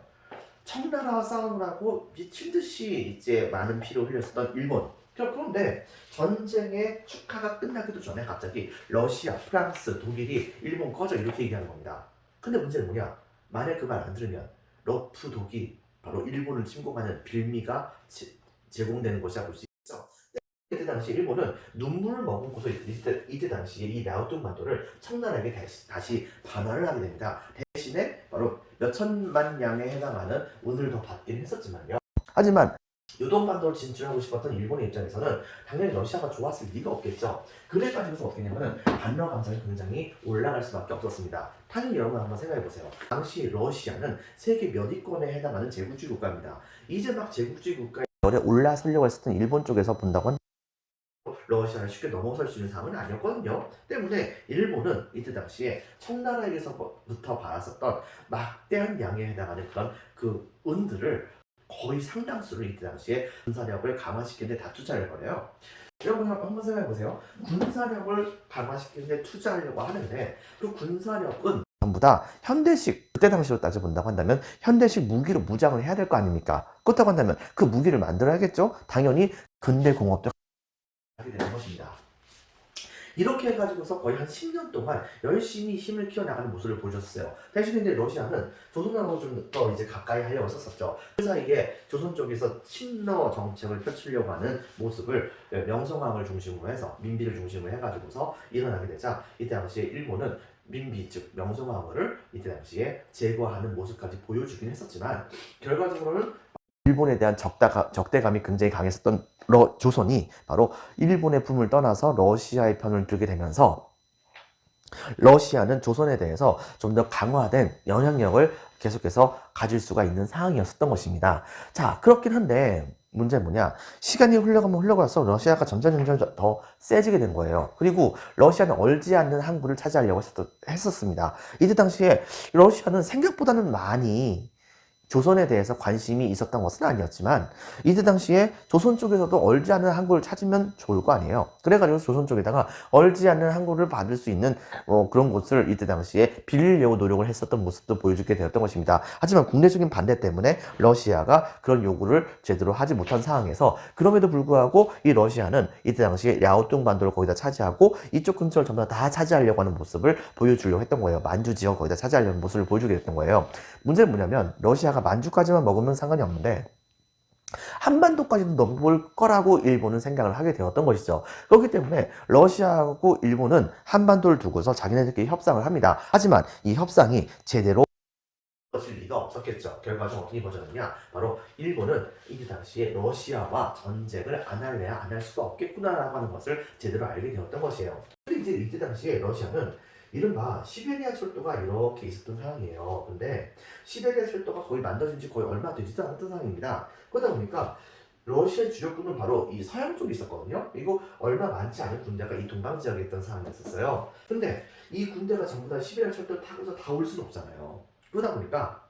Speaker 1: 청나라와 싸움을 하고 미친 듯이 이제 많은 피를 흘렸었던 일본. 그런데 전쟁의 축하가 끝나기도 전에 갑자기 러시아, 프랑스, 독일이 일본 꺼져 이렇게 얘기하는 겁니다. 근데 문제는 뭐냐? 만약 그 말 안 들으면 러프독이 바로 일본을 침공하는 빌미가 제공되는 것이라 볼 수 있죠. 이때 당시 일본은 눈물을 머금고서 이때 당시에 이 랴오뚱 반도를 청나라에게 다시 반환을 하게 됩니다. 대신에 바로 몇천만 양에 해당하는 운을 더 받긴 했었지만요. 하지만 요동반도를 진출하고 싶었던 일본의 입장에서는 당연히 러시아가 좋았을 리가 없겠죠. 그래가지고서 어떻게 했냐면 반러 감정이 굉장히 올라갈 수밖에 없었습니다. 당연히 여러분 한번 생각해보세요. 당시 러시아는 세계 몇 위권에 해당하는 제국주의 국가입니다. 이제 막 제국주의 국가에 올라서려고 했었던 일본 쪽에서 본다고 한다면 러시아를 쉽게 넘어설 수 있는 상황은 아니었거든요. 때문에 일본은 이때 당시에 청나라에게서부터 받았었던 막대한 양에 해당하는 그런 그 은들을 거의 상당수를 이때 당시에 군사력을 강화시키는 데 다 투자를 벌여요. 여러분 한번 생각해보세요. 군사력을 강화시키는 데 투자하려고 하는데 그 군사력은 전부 다 현대식, 그때 당시로 따져본다고 한다면 현대식 무기로 무장을 해야 될 거 아닙니까? 그렇다고 한다면 그 무기를 만들어야겠죠? 당연히 근대공업도 하게 되는 것입니다. 이렇게 해가지고서 거의 한 10년 동안 열심히 힘을 키워나가는 모습을 보여줬어요. 대신에 이제 러시아는 조선하고 좀 더 이제 가까이 하려고 썼었죠. 그 사이에 조선 쪽에서 친러 정책을 펼치려고 하는 모습을 명성황을 중심으로 해서 민비를 중심으로 해가지고서 일어나게 되자 이때 당시에 일본은 민비 즉 명성황후를 이때 당시에 제거하는 모습까지 보여주긴 했었지만 결과적으로는 일본에 대한 적대감이 굉장히 강했었던 조선이 바로 일본의 품을 떠나서 러시아의 편을 들게 되면서 러시아는 조선에 대해서 좀 더 강화된 영향력을 계속해서 가질 수가 있는 상황이었었던 것입니다. 자, 그렇긴 한데 문제는 뭐냐? 시간이 흘러가면 흘러가서 러시아가 점점 더 세지게 된 거예요. 그리고 러시아는 얼지 않는 항구를 차지하려고 했었습니다. 이때 당시에 러시아는 생각보다는 많이 조선에 대해서 관심이 있었던 것은 아니었지만 이때 당시에 조선 쪽에서도 얼지 않는 항구를 찾으면 좋을 거 아니에요. 그래가지고 조선 쪽에다가 얼지 않는 항구를 받을 수 있는 그런 곳을 이때 당시에 빌리려고 노력을 했었던 모습도 보여주게 되었던 것입니다. 하지만 국내적인 반대 때문에 러시아가 그런 요구를 제대로 하지 못한 상황에서 그럼에도 불구하고 이 러시아는 이때 당시에 랴오뚱 반도를 거기다 차지하고 이쪽 근처를 전부 다 차지하려고 하는 모습을 보여주려고 했던 거예요. 만주 지역 거기다 차지하려는 모습을 보여주게 됐던 거예요. 문제는 뭐냐면 러시아가 만주까지만 먹으면 상관이 없는데 한반도까지도 넘볼 거라고 일본은 생각을 하게 되었던 것이죠. 그렇기 때문에 러시아하고 일본은 한반도를 두고서 자기네들끼리 협상을 합니다. 하지만 이 협상이 제대로 질 리가 없었겠죠. 결과적으로 어떻게 벌어졌느냐? 바로 일본은 이때 당시에 러시아와 전쟁을 안 할래야 안 할 수가 없겠구나라고 하는 것을 제대로 알게 되었던 것이에요. 근데 이제 이때 당시에 러시아는 이른바 시베리아 철도가 이렇게 있었던 상황이에요. 근데 시베리아 철도가 거의 만들어진 지 거의 얼마 되지도 않았던 상황입니다. 그러다 보니까 러시아의 주력군은 바로 이 서양 쪽에 있었거든요. 그리고 얼마 많지 않은 군대가 이 동방 지역에 있던 상황이었어요. 근데 이 군대가 전부 다 시베리아 철도를 타고서 다 올 수는 없잖아요. 그러다 보니까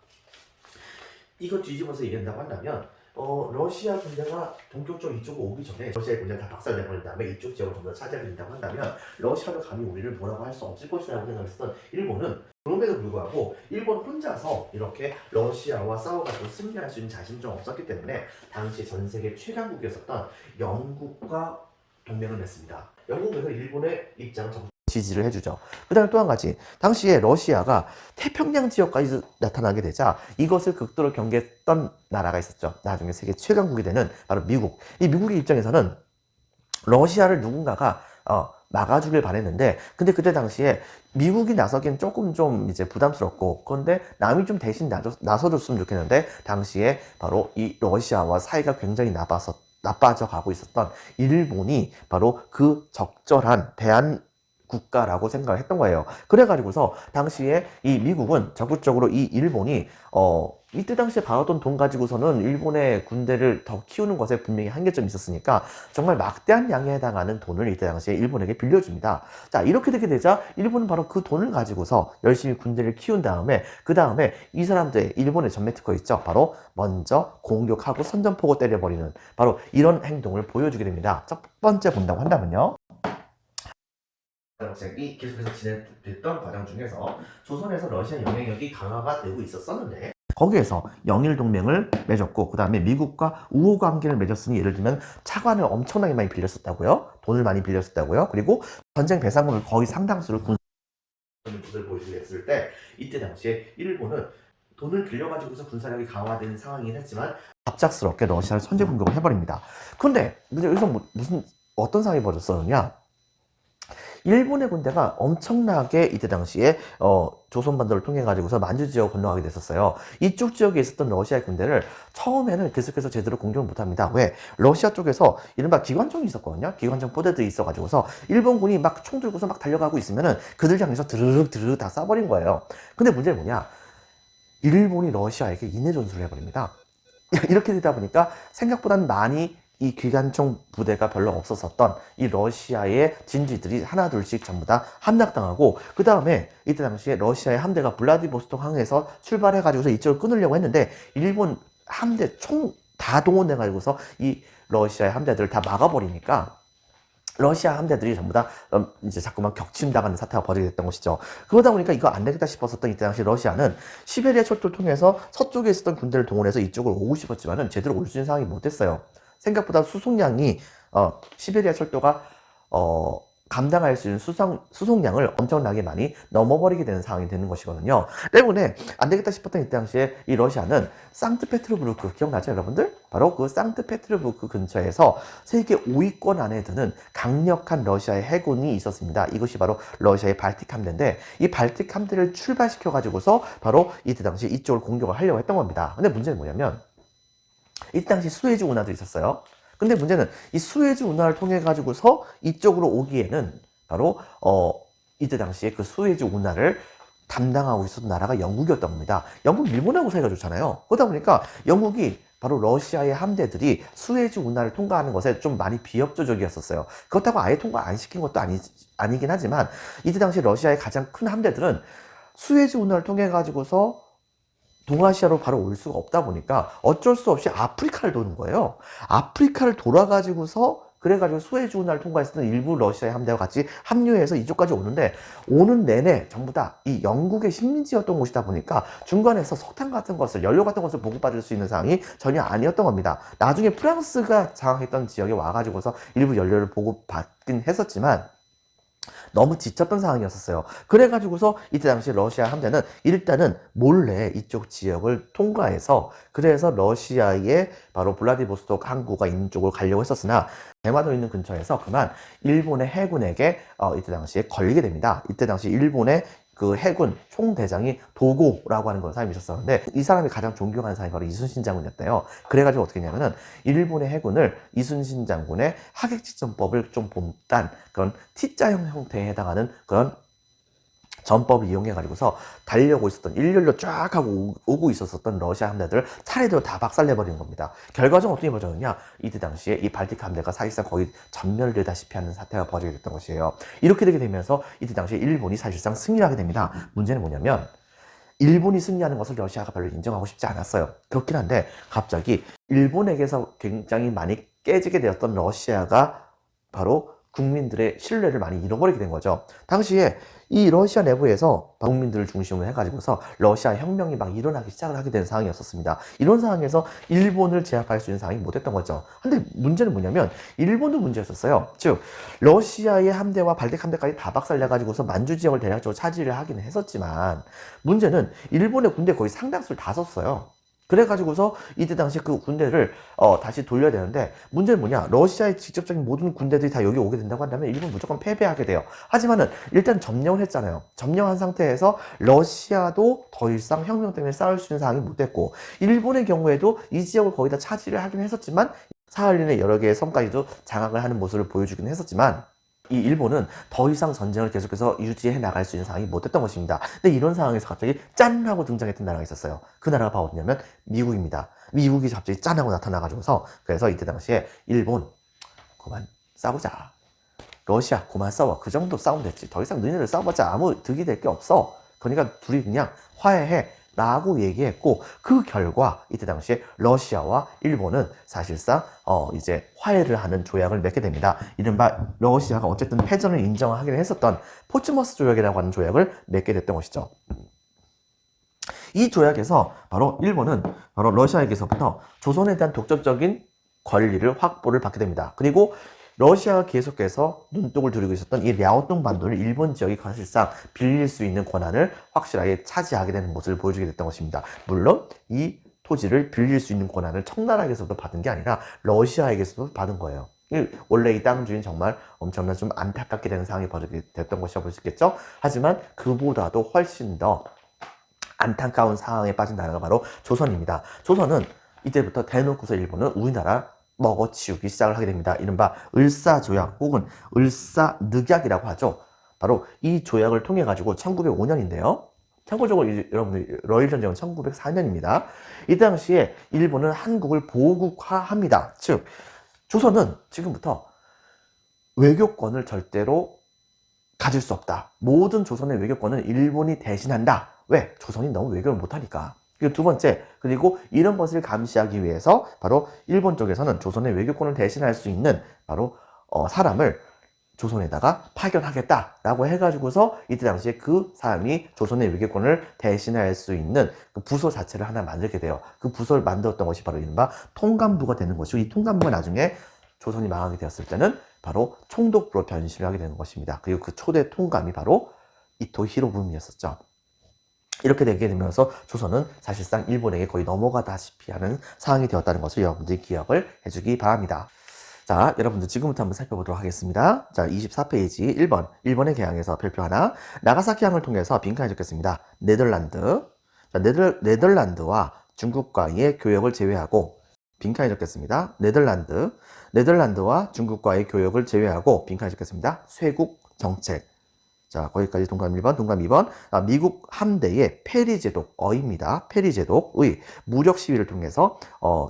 Speaker 1: 이거 뒤집어서 얘기한다고 한다면 러시아 군대가 동쪽 쪽 이쪽으로 오기 전에 러시아의 군대가 다 박살내버린 다음에 이쪽 지역을 전부 다 차지하게 된다고 한다면 러시아는 감히 우리를 뭐라고 할 수 없을 것이라고 생각했던 일본은 그럼에도 불구하고 일본 혼자서 이렇게 러시아와 싸워가지고 승리할 수 있는 자신이 좀 없었기 때문에 당시 전 세계 최강국이었었던 영국과 동맹을 맺습니다. 영국에서 일본의 입장을 지지를 해주죠. 그 다음에 또 한 가지, 당시에 러시아가 태평양 지역까지 나타나게 되자 이것을 극도로 경계했던 나라가 있었죠. 나중에 세계 최강국이 되는 바로 미국. 이 미국의 입장에서는 러시아를 누군가가 막아주길 바랬는데, 근데 그때 당시에 미국이 나서기엔 조금 좀 이제 부담스럽고, 그런데 남이 좀 대신 나서줬으면 좋겠는데, 당시에 바로 이 러시아와 사이가 굉장히 나빠져 가고 있었던 일본이 바로 그 적절한 대안 국가라고 생각을 했던 거예요. 그래가지고서 당시에 이 미국은 적극적으로 이 일본이 이때 당시에 받았던 돈 가지고서는 일본의 군대를 더 키우는 것에 분명히 한계점이 있었으니까 정말 막대한 양에 해당하는 돈을 이때 당시에 일본에게 빌려줍니다. 자, 이렇게 되게 되자 일본은 바로 그 돈을 가지고서 열심히 군대를 키운 다음에 그 다음에 이 사람들 일본의 전매 특허 있죠. 바로 먼저 공격하고 선전포고 때려버리는 바로 이런 행동을 보여주게 됩니다. 첫 번째 본다고 한다면요. 정책이 계속해서 진행됐던 과정 중에서 조선에서 러시아 영향력이 강화가 되고 있었는데 거기에서 영일 동맹을 맺었고 그 다음에 미국과 우호 관계를 맺었으니 예를 들면 차관을 엄청나게 많이 빌렸었다고요. 돈을 많이 빌렸었다고요. 그리고 전쟁 배상금을 거의 상당수를 군사를 보여주게 했을 때 이때 당시에 일본은 돈을 빌려가지고서 군사력이 강화된 상황이긴 했지만 갑작스럽게 러시아를 선제 공격을 해버립니다. 그런데 여기서 무슨 어떤 상황이 벌어졌었느냐? 일본의 군대가 엄청나게 이때 당시에 조선반도를 통해 가지고서 만주 지역을 건너가게 됐었어요. 이쪽 지역에 있었던 러시아의 군대를 처음에는 계속해서 제대로 공격을 못합니다. 왜? 러시아 쪽에서 이른바 기관총이 있었거든요. 기관총 포대들이 있어가지고서 일본군이 막 총 들고서 막 달려가고 있으면은 그들 향해서 드르륵 다 쏴버린 거예요. 근데 문제는 뭐냐? 일본이 러시아에게 인해 전술을 해버립니다. 이렇게 되다 보니까 생각보다는 많이 이 기관총 부대가 별로 없었었던 이 러시아의 진지들이 하나둘씩 전부 다 함락당하고 그 다음에 이때 당시에 러시아의 함대가 블라디보스톡 항에서 출발해가지고서 이쪽을 끊으려고 했는데 일본 함대 총 다 동원돼가지고서 이 러시아의 함대들을 다 막아버리니까 러시아 함대들이 전부 다 이제 자꾸만 격침당하는 사태가 벌어지게 됐던 것이죠. 그러다 보니까 이거 안 되겠다 싶었었던 이때 당시 러시아는 시베리아 철도를 통해서 서쪽에 있었던 군대를 동원해서 이쪽으로 오고 싶었지만은 제대로 올 수 있는 상황이 못 됐어요. 생각보다 수송량이 시베리아 철도가 감당할 수 있는 수송량을 엄청나게 많이 넘어버리게 되는 상황이 되는 것이거든요. 때문에 안 되겠다 싶었던 이때 당시에 이 러시아는 상트페테르부르크 기억나죠, 여러분들? 바로 그 상트페테르부르크 근처에서 세계 5위권 안에 드는 강력한 러시아의 해군이 있었습니다. 이것이 바로 러시아의 발틱 함대인데 이 발틱 함대를 출발시켜 가지고서 바로 이때 당시 이쪽을 공격을 하려고 했던 겁니다. 근데 문제는 뭐냐면 이때 당시 수에즈 운하도 있었어요. 근데 문제는 이 수에즈 운하를 통해 가지고서 이쪽으로 오기에는 바로 이때 당시에 그 수에즈 운하를 담당하고 있었던 나라가 영국이었던 겁니다. 영국 일본하고 사이가 좋잖아요. 그러다 보니까 영국이 바로 러시아의 함대들이 수에즈 운하를 통과하는 것에 좀 많이 비협조적이었었어요. 그렇다고 아예 통과 안 시킨 것도 아니긴 하지만 이때 당시 러시아의 가장 큰 함대들은 수에즈 운하를 통해 가지고서 동아시아로 바로 올 수가 없다 보니까 어쩔 수 없이 아프리카를 도는 거예요. 아프리카를 돌아가지고서 그래가지고 수에즈 운하를 통과했었던 일부 러시아의 함대와 같이 합류해서 이쪽까지 오는데 오는 내내 전부 다 이 영국의 식민지였던 곳이다 보니까 중간에서 석탄 같은 것을 연료 같은 것을 보급받을 수 있는 상황이 전혀 아니었던 겁니다. 나중에 프랑스가 장악했던 지역에 와가지고서 일부 연료를 보급받긴 했었지만 너무 지쳤던 상황이었어요. 그래가지고서 이때 당시 러시아 함대는 일단은 몰래 이쪽 지역을 통과해서 그래서 러시아의 바로 블라디보스토크 항구가 있는 쪽으로 가려고 했었으나 대마도 있는 근처에서 그만 일본의 해군에게 이때 당시에 걸리게 됩니다. 이때 당시 일본의 그 해군 총대장이 도고라고 하는 그런 사람이 있었었는데 이 사람이 가장 존경하는 사람이 바로 이순신 장군이었대요. 그래가지고 어떻게 했냐면은 일본의 해군을 이순신 장군의 하객지전법을 좀 본딴 그런 T자형 형태에 해당하는 그런 전법을 이용해가지고서 달려고 있었던 일렬로 쫙 하고 오고 있었던 러시아 함대들을 차례대로 다 박살내버리는 겁니다. 결과적으로 어떻게 벌어졌느냐? 이때 당시에 이 발틱 함대가 사실상 거의 전멸되다시피 하는 사태가 벌어지게 됐던 것이에요. 이렇게 되게 되면서 이때 당시에 일본이 사실상 승리를 하게 됩니다. 문제는 뭐냐면 일본이 승리하는 것을 러시아가 별로 인정하고 싶지 않았어요. 그렇긴 한데 갑자기 일본에게서 굉장히 많이 깨지게 되었던 러시아가 바로 국민들의 신뢰를 많이 잃어버리게 된 거죠. 당시에 이 러시아 내부에서 국민들을 중심으로 해가지고서 러시아 혁명이 막 일어나기 시작을 하게 된 상황이었었습니다. 이런 상황에서 일본을 제압할 수 있는 상황이 못 됐던 거죠. 근데 문제는 뭐냐면 일본도 문제였었어요. 즉 러시아의 함대와 발틱 함대까지 다 박살내가지고서 만주 지역을 대략적으로 차지를 하기는 했었지만 문제는 일본의 군대 거의 상당수를 다 썼어요. 그래가지고서 이때 당시 그 군대를 다시 돌려야 되는데 문제는 뭐냐, 러시아의 직접적인 모든 군대들이 다 여기 오게 된다고 한다면 일본 무조건 패배하게 돼요. 하지만은 일단 점령을 했잖아요. 점령한 상태에서 러시아도 더 이상 혁명 때문에 싸울 수 있는 상황이 못 됐고 일본의 경우에도 이 지역을 거의 다 차지를 하긴 했었지만 사할린의 여러 개의 섬까지도 장악을 하는 모습을 보여주긴 했었지만 이 일본은 더 이상 전쟁을 계속해서 유지해 나갈 수 있는 상황이 못 됐던 것입니다. 근데 이런 상황에서 갑자기 짠 하고 등장했던 나라가 있었어요. 그 나라가 바로 어디냐면 미국입니다. 미국이 갑자기 짠 하고 나타나가지고서 그래서 이때 당시에 일본 그만 싸우자. 러시아 그만 싸워. 그 정도 싸우면 됐지. 더 이상 너희들 싸워봤자 아무 득이 될 게 없어. 그러니까 둘이 그냥 화해해 라고 얘기했고 그 결과 이때 당시에 러시아와 일본은 사실상 이제 화해를 하는 조약을 맺게 됩니다. 이른바 러시아가 어쨌든 패전을 인정하기는 했었던 포츠머스 조약이라고 하는 조약을 맺게 됐던 것이죠. 이 조약에서 바로 일본은 바로 러시아에게서부터 조선에 대한 독점적인 권리를 확보를 받게 됩니다. 그리고 러시아가 계속해서 눈독을 들이고 있었던 이 랴오뚱 반도를 일본 지역이 사실상 빌릴 수 있는 권한을 확실하게 차지하게 되는 모습을 보여주게 됐던 것입니다. 물론 이 토지를 빌릴 수 있는 권한을 청나라에게서도 받은 게 아니라 러시아에게서도 받은 거예요. 원래 이 땅 주인 정말 엄청난 좀 안타깝게 되는 상황이 벌어지게 됐던 것이라고 볼 수 있겠죠. 하지만 그보다도 훨씬 더 안타까운 상황에 빠진 나라가 바로 조선입니다. 조선은 이때부터 대놓고서 일본은 우리나라 먹어치우기 시작을 하게 됩니다. 이른바 을사조약 혹은 을사늑약이라고 하죠. 바로 이 조약을 통해 가지고 1905년인데요. 참고적으로 여러분들 러일 전쟁은 1904년입니다. 이 당시에 일본은 한국을 보국화합니다. 즉 조선은 지금부터 외교권을 절대로 가질 수 없다. 모든 조선의 외교권은 일본이 대신한다. 왜? 조선이 너무 외교를 못하니까. 그리고 두 번째, 그리고 이런 것을 감시하기 위해서 바로 일본 쪽에서는 조선의 외교권을 대신할 수 있는 바로 사람을 조선에다가 파견하겠다라고 해가지고서 이때 당시에 그 사람이 조선의 외교권을 대신할 수 있는 그 부서 자체를 하나 만들게 돼요. 그 부서를 만들었던 것이 바로 이른바 통감부가 되는 것이고, 이 통감부가 나중에 조선이 망하게 되었을 때는 바로 총독부로 변신을 하게 되는 것입니다. 그리고 그 초대 통감이 바로 이토 히로부미였었죠. 이렇게 되게 되면서 조선은 사실상 일본에게 거의 넘어가다시피 하는 상황이 되었다는 것을 여러분들이 기억을 해주기 바랍니다. 자, 여러분들 지금부터 한번 살펴보도록 하겠습니다. 자, 24페이지 1번. 일본의 개항에서 별표 하나. 나가사키항을 통해서 빈칸에 적겠습니다. 네덜란드. 자, 네덜란드와 중국과의 교역을 제외하고 빈칸에 적겠습니다. 네덜란드와 중국과의 교역을 제외하고 빈칸에 적겠습니다. 쇄국 정책. 자, 거기까지 동감 1번, 동감 2번. 미국 함대의 페리제독, 어입니다. 페리제독의 무력 시위를 통해서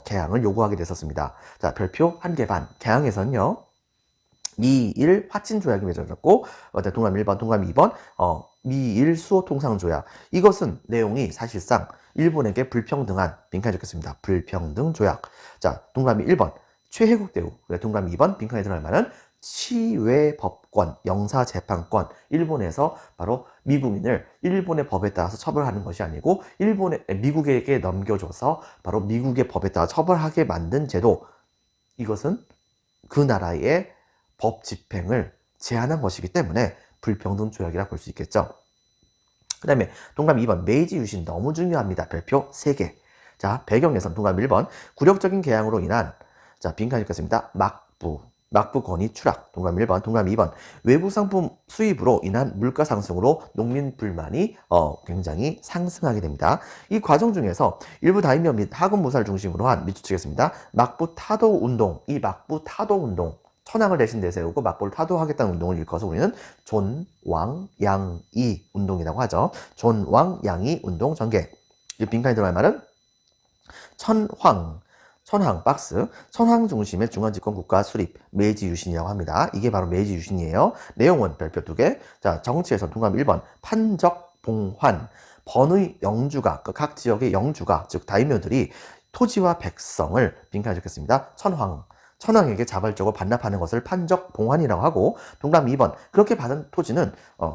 Speaker 1: 개항을 요구하게 됐었습니다. 자, 별표 1개 반. 개항에서는요, 미일 화친 조약이 맺어졌고, 동감 1번, 동감 2번, 미일 수호 통상 조약. 이것은 내용이 사실상 일본에게 불평등한, 빈칸에 적겠습니다. 불평등 조약. 자, 동감이 1번, 최혜국 대우. 동감 2번, 빈칸에 들어갈 만한 치외법권, 영사재판권, 일본에서 바로 미국인을 일본의 법에 따라서 처벌하는 것이 아니고 미국에게 넘겨줘서 바로 미국의 법에 따라 처벌하게 만든 제도, 이것은 그 나라의 법 집행을 제한한 것이기 때문에 불평등 조약이라 볼 수 있겠죠. 그 다음에 동감 2번, 메이지 유신 너무 중요합니다. 별표 3개. 자, 배경에선 동감 1번, 굴욕적인 개항으로 인한, 자, 빈칸 읽겠습니다. 막부 권위 추락. 동감 1번, 동감 2번. 외부 상품 수입으로 인한 물가 상승으로 농민 불만이 굉장히 상승하게 됩니다. 이 과정 중에서 일부 다임yo 및 하급 무사를 중심으로 한 밑줄치겠습니다. 막부 타도 운동, 이 막부 타도 운동, 천황을 대신 내세우고 막부를 타도하겠다는 운동을 일컬어서 우리는 존왕양이 운동이라고 하죠. 존왕양이 운동 전개. 이 빈칸에 들어갈 말은 천황 박스, 천황 중심의 중앙집권 국가 수립, 메이지 유신이라고 합니다. 이게 바로 메이지 유신이에요. 내용은 별표 2개. 자, 정치에서 동감 1번, 판적 봉환, 번의 영주가, 각 지역의 영주가, 즉 다이묘들이 토지와 백성을 빈칸에 적겠습니다. 천황에게 자발적으로 반납하는 것을 판적 봉환이라고 하고, 동감 2번, 그렇게 받은 토지는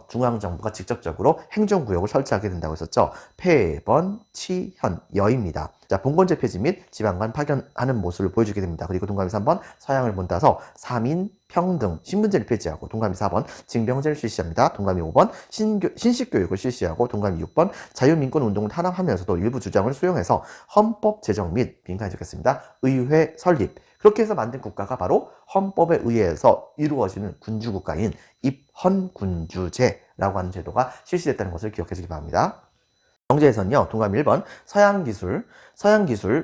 Speaker 1: 중앙정부가 직접적으로 행정구역을 설치하게 된다고 했었죠. 폐번치현여입니다. 자, 봉건제 폐지 및 지방간 파견하는 모습을 보여주게 됩니다. 그리고 동감이 3번, 서양을 본따서 3인 평등, 신분제를 폐지하고, 동감이 4번, 징병제를 실시합니다. 동감이 5번, 신식교육을 실시하고, 동감이 6번, 자유민권운동을 탄압하면서도 일부 주장을 수용해서 헌법 제정 및 빈칸에 적겠습니다. 의회 설립. 그렇게 해서 만든 국가가 바로 헌법에 의해서 이루어지는 군주국가인 입헌군주제라고 하는 제도가 실시됐다는 것을 기억해 주기 바랍니다. 경제에서는요, 동감 1번, 서양기술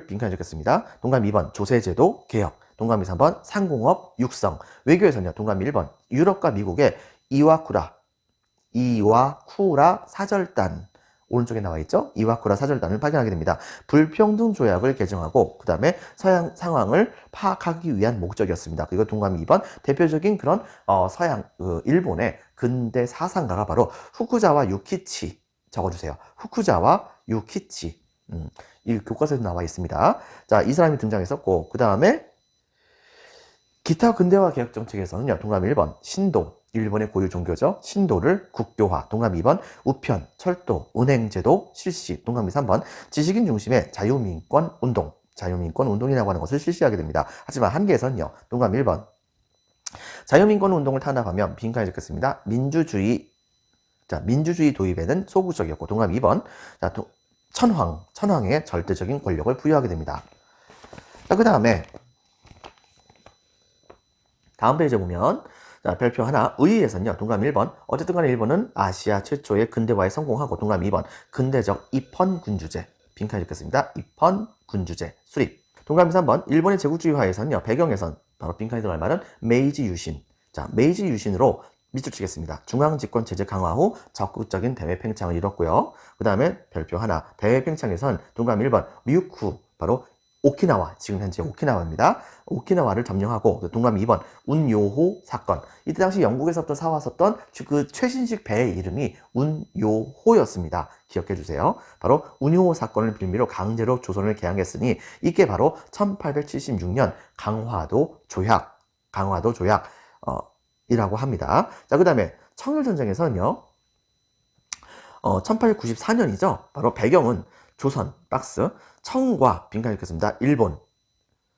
Speaker 1: 빈칸에 적겠습니다. 동감 2번, 조세제도 개혁. 동감 3번, 상공업 육성. 외교에서는요, 동감 1번, 유럽과 미국의 이와쿠라 사절단. 오른쪽에 나와 있죠? 이와쿠라 사절단을 파견하게 됩니다. 불평등 조약을 개정하고, 그 다음에 서양 상황을 파악하기 위한 목적이었습니다. 그리고 동감 2번, 대표적인 그런 일본의 근대 사상가가 바로 후쿠자와 유키치. 적어주세요. 후쿠자와 유키치. 이 교과서에도 나와 있습니다. 자, 이 사람이 등장했었고, 그 다음에 기타 근대화 개혁 정책에서는요, 동감 1번, 신도. 일본의 고유 종교죠. 신도를 국교화. 동감 2번, 우편, 철도, 은행제도 실시. 동감 3번, 지식인 중심의 자유민권운동이라고 하는 것을 실시하게 됩니다. 하지만 한계에서는요, 동감 1번, 자유민권운동을 탄압하면 빈칸에 적겠습니다. 민주주의 도입에는 소극적이었고, 동감 2번, 자, 천황의 절대적인 권력을 부여하게 됩니다. 자, 그 다음에 다음 페이지에 보면, 자, 별표 하나, 의의에서는요, 동감 1번, 어쨌든 간에 일본은 아시아 최초의 근대화에 성공하고, 동감 2번, 근대적 입헌군주제, 빈칸에 적겠습니다. 입헌군주제 수립. 동감 3번, 일본의 제국주의화에서는요, 배경에선 바로 빈칸에 들어갈 말은 메이지 유신. 자, 메이지 유신으로 밑줄 치겠습니다. 중앙집권 체제 강화 후 적극적인 대외 팽창을 이뤘고요. 그 다음에 별표 하나, 대외 팽창에선 동감 1번, ryukyu, 바로 오키나와, 지금 현재 오키나와입니다. 오키나와를 점령하고, 동감 2번, 운요호 사건. 이때 당시 영국에서부터 사왔었던 그 최신식 배의 이름이 운요호였습니다. 기억해 주세요. 바로 운요호 사건을 빌미로 강제로 조선을 개항했으니, 이게 바로 1876년 강화도 조약, 이라고 합니다. 자, 그 다음에 청일전쟁에서는요, 1894년이죠. 바로 배경은 조선, 박스, 청과 빈칸 읽겠습니다. 일본,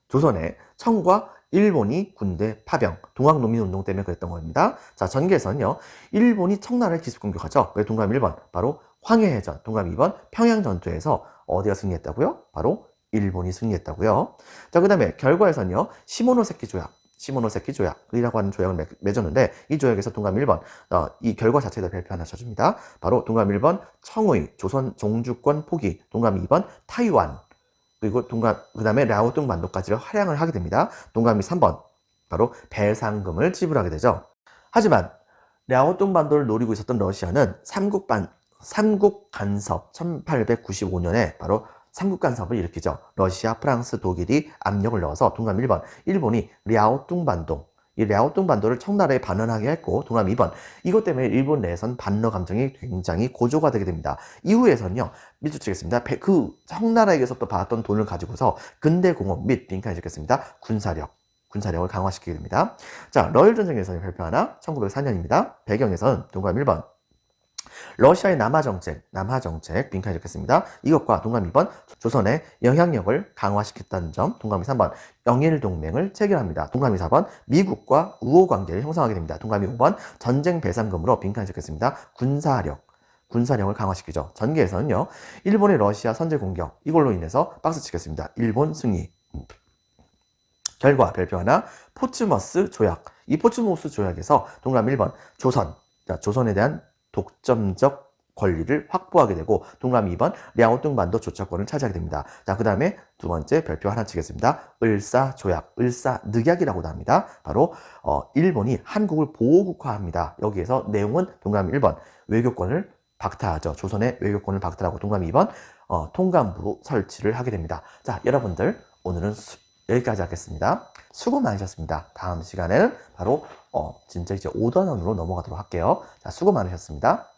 Speaker 1: 조선의 청과 일본이 군대 파병, 동학농민운동 때문에 그랬던 겁니다. 자, 전개에서는요, 일본이 청나라를 기습 공격하죠. 왜 동그라미 1번, 바로 황해해전, 동그라미 2번, 평양전투에서 어디가 승리했다고요? 바로 일본이 승리했다고요. 자, 그 다음에 결과에서는요, 시모노세키 조약, 시모노세키 조약이라고 하는 조약을 맺었는데, 이 조약에서 동그라미 1번, 이 결과 자체에다 별표 하나 쳐줍니다. 바로 동그라미 1번, 청의, 조선 종주권 포기, 동그라미 2번, 타이완, 그리고 그 다음에 라오뚱 반도까지 할양을 하게 됩니다. 동그라미 3번, 바로 배상금을 지불하게 되죠. 하지만 라오뚱 반도를 노리고 있었던 러시아는 삼국 간섭 1895년에 바로 삼국 간섭을 일으키죠. 러시아, 프랑스, 독일이 압력을 넣어서 동그라미 1번, 일본이 랴오뚱 반도, 이 랴오뚱 반도를 청나라에 반환하게 했고, 동그라미 2번, 이것 때문에 일본 내에선 반러 감정이 굉장히 고조가 되게 됩니다. 이후에서는요, 밑줄 치겠습니다. 그 청나라에게서부터 받았던 돈을 가지고서 근대공업 및 빈칸 찍겠습니다. 군사력을 강화시키게 됩니다. 자, 러일전쟁에서는 발표 하나, 1904년입니다. 배경에서는 동그라미 1번, 러시아의 남하정책, 빈칸 적겠습니다. 이것과 동그라미 2번, 조선의 영향력을 강화시켰다는 점, 동그라미 3번, 영일동맹을 체결합니다. 동그라미 4번, 미국과 우호관계를 형성하게 됩니다. 동그라미 5번, 전쟁 배상금으로 빈칸 적겠습니다. 군사력을 강화시키죠. 전개에서는요, 일본의 러시아 선제 공격, 이걸로 인해서 박스 치겠습니다. 일본 승리. 결과 별표 하나, 포츠머스 조약. 이 포츠머스 조약에서 동그라미 1번, 조선에 대한 독점적 권리를 확보하게 되고, 동그라미 2번, 랴오뚱 반도 조차권을 차지하게 됩니다. 자, 그 다음에 두 번째 별표 하나 치겠습니다. 을사조약, 을사늑약이라고도 합니다. 바로 일본이 한국을 보호국화합니다. 여기에서 내용은 동그라미 1번, 외교권을 박탈하죠. 조선의 외교권을 박탈하고, 동그라미 2번, 통감부 설치를 하게 됩니다. 자, 여러분들 오늘은 여기까지 하겠습니다. 수고 많으셨습니다. 다음 시간에는 바로 진짜 이제 5단원으로 넘어가도록 할게요. 자, 수고 많으셨습니다.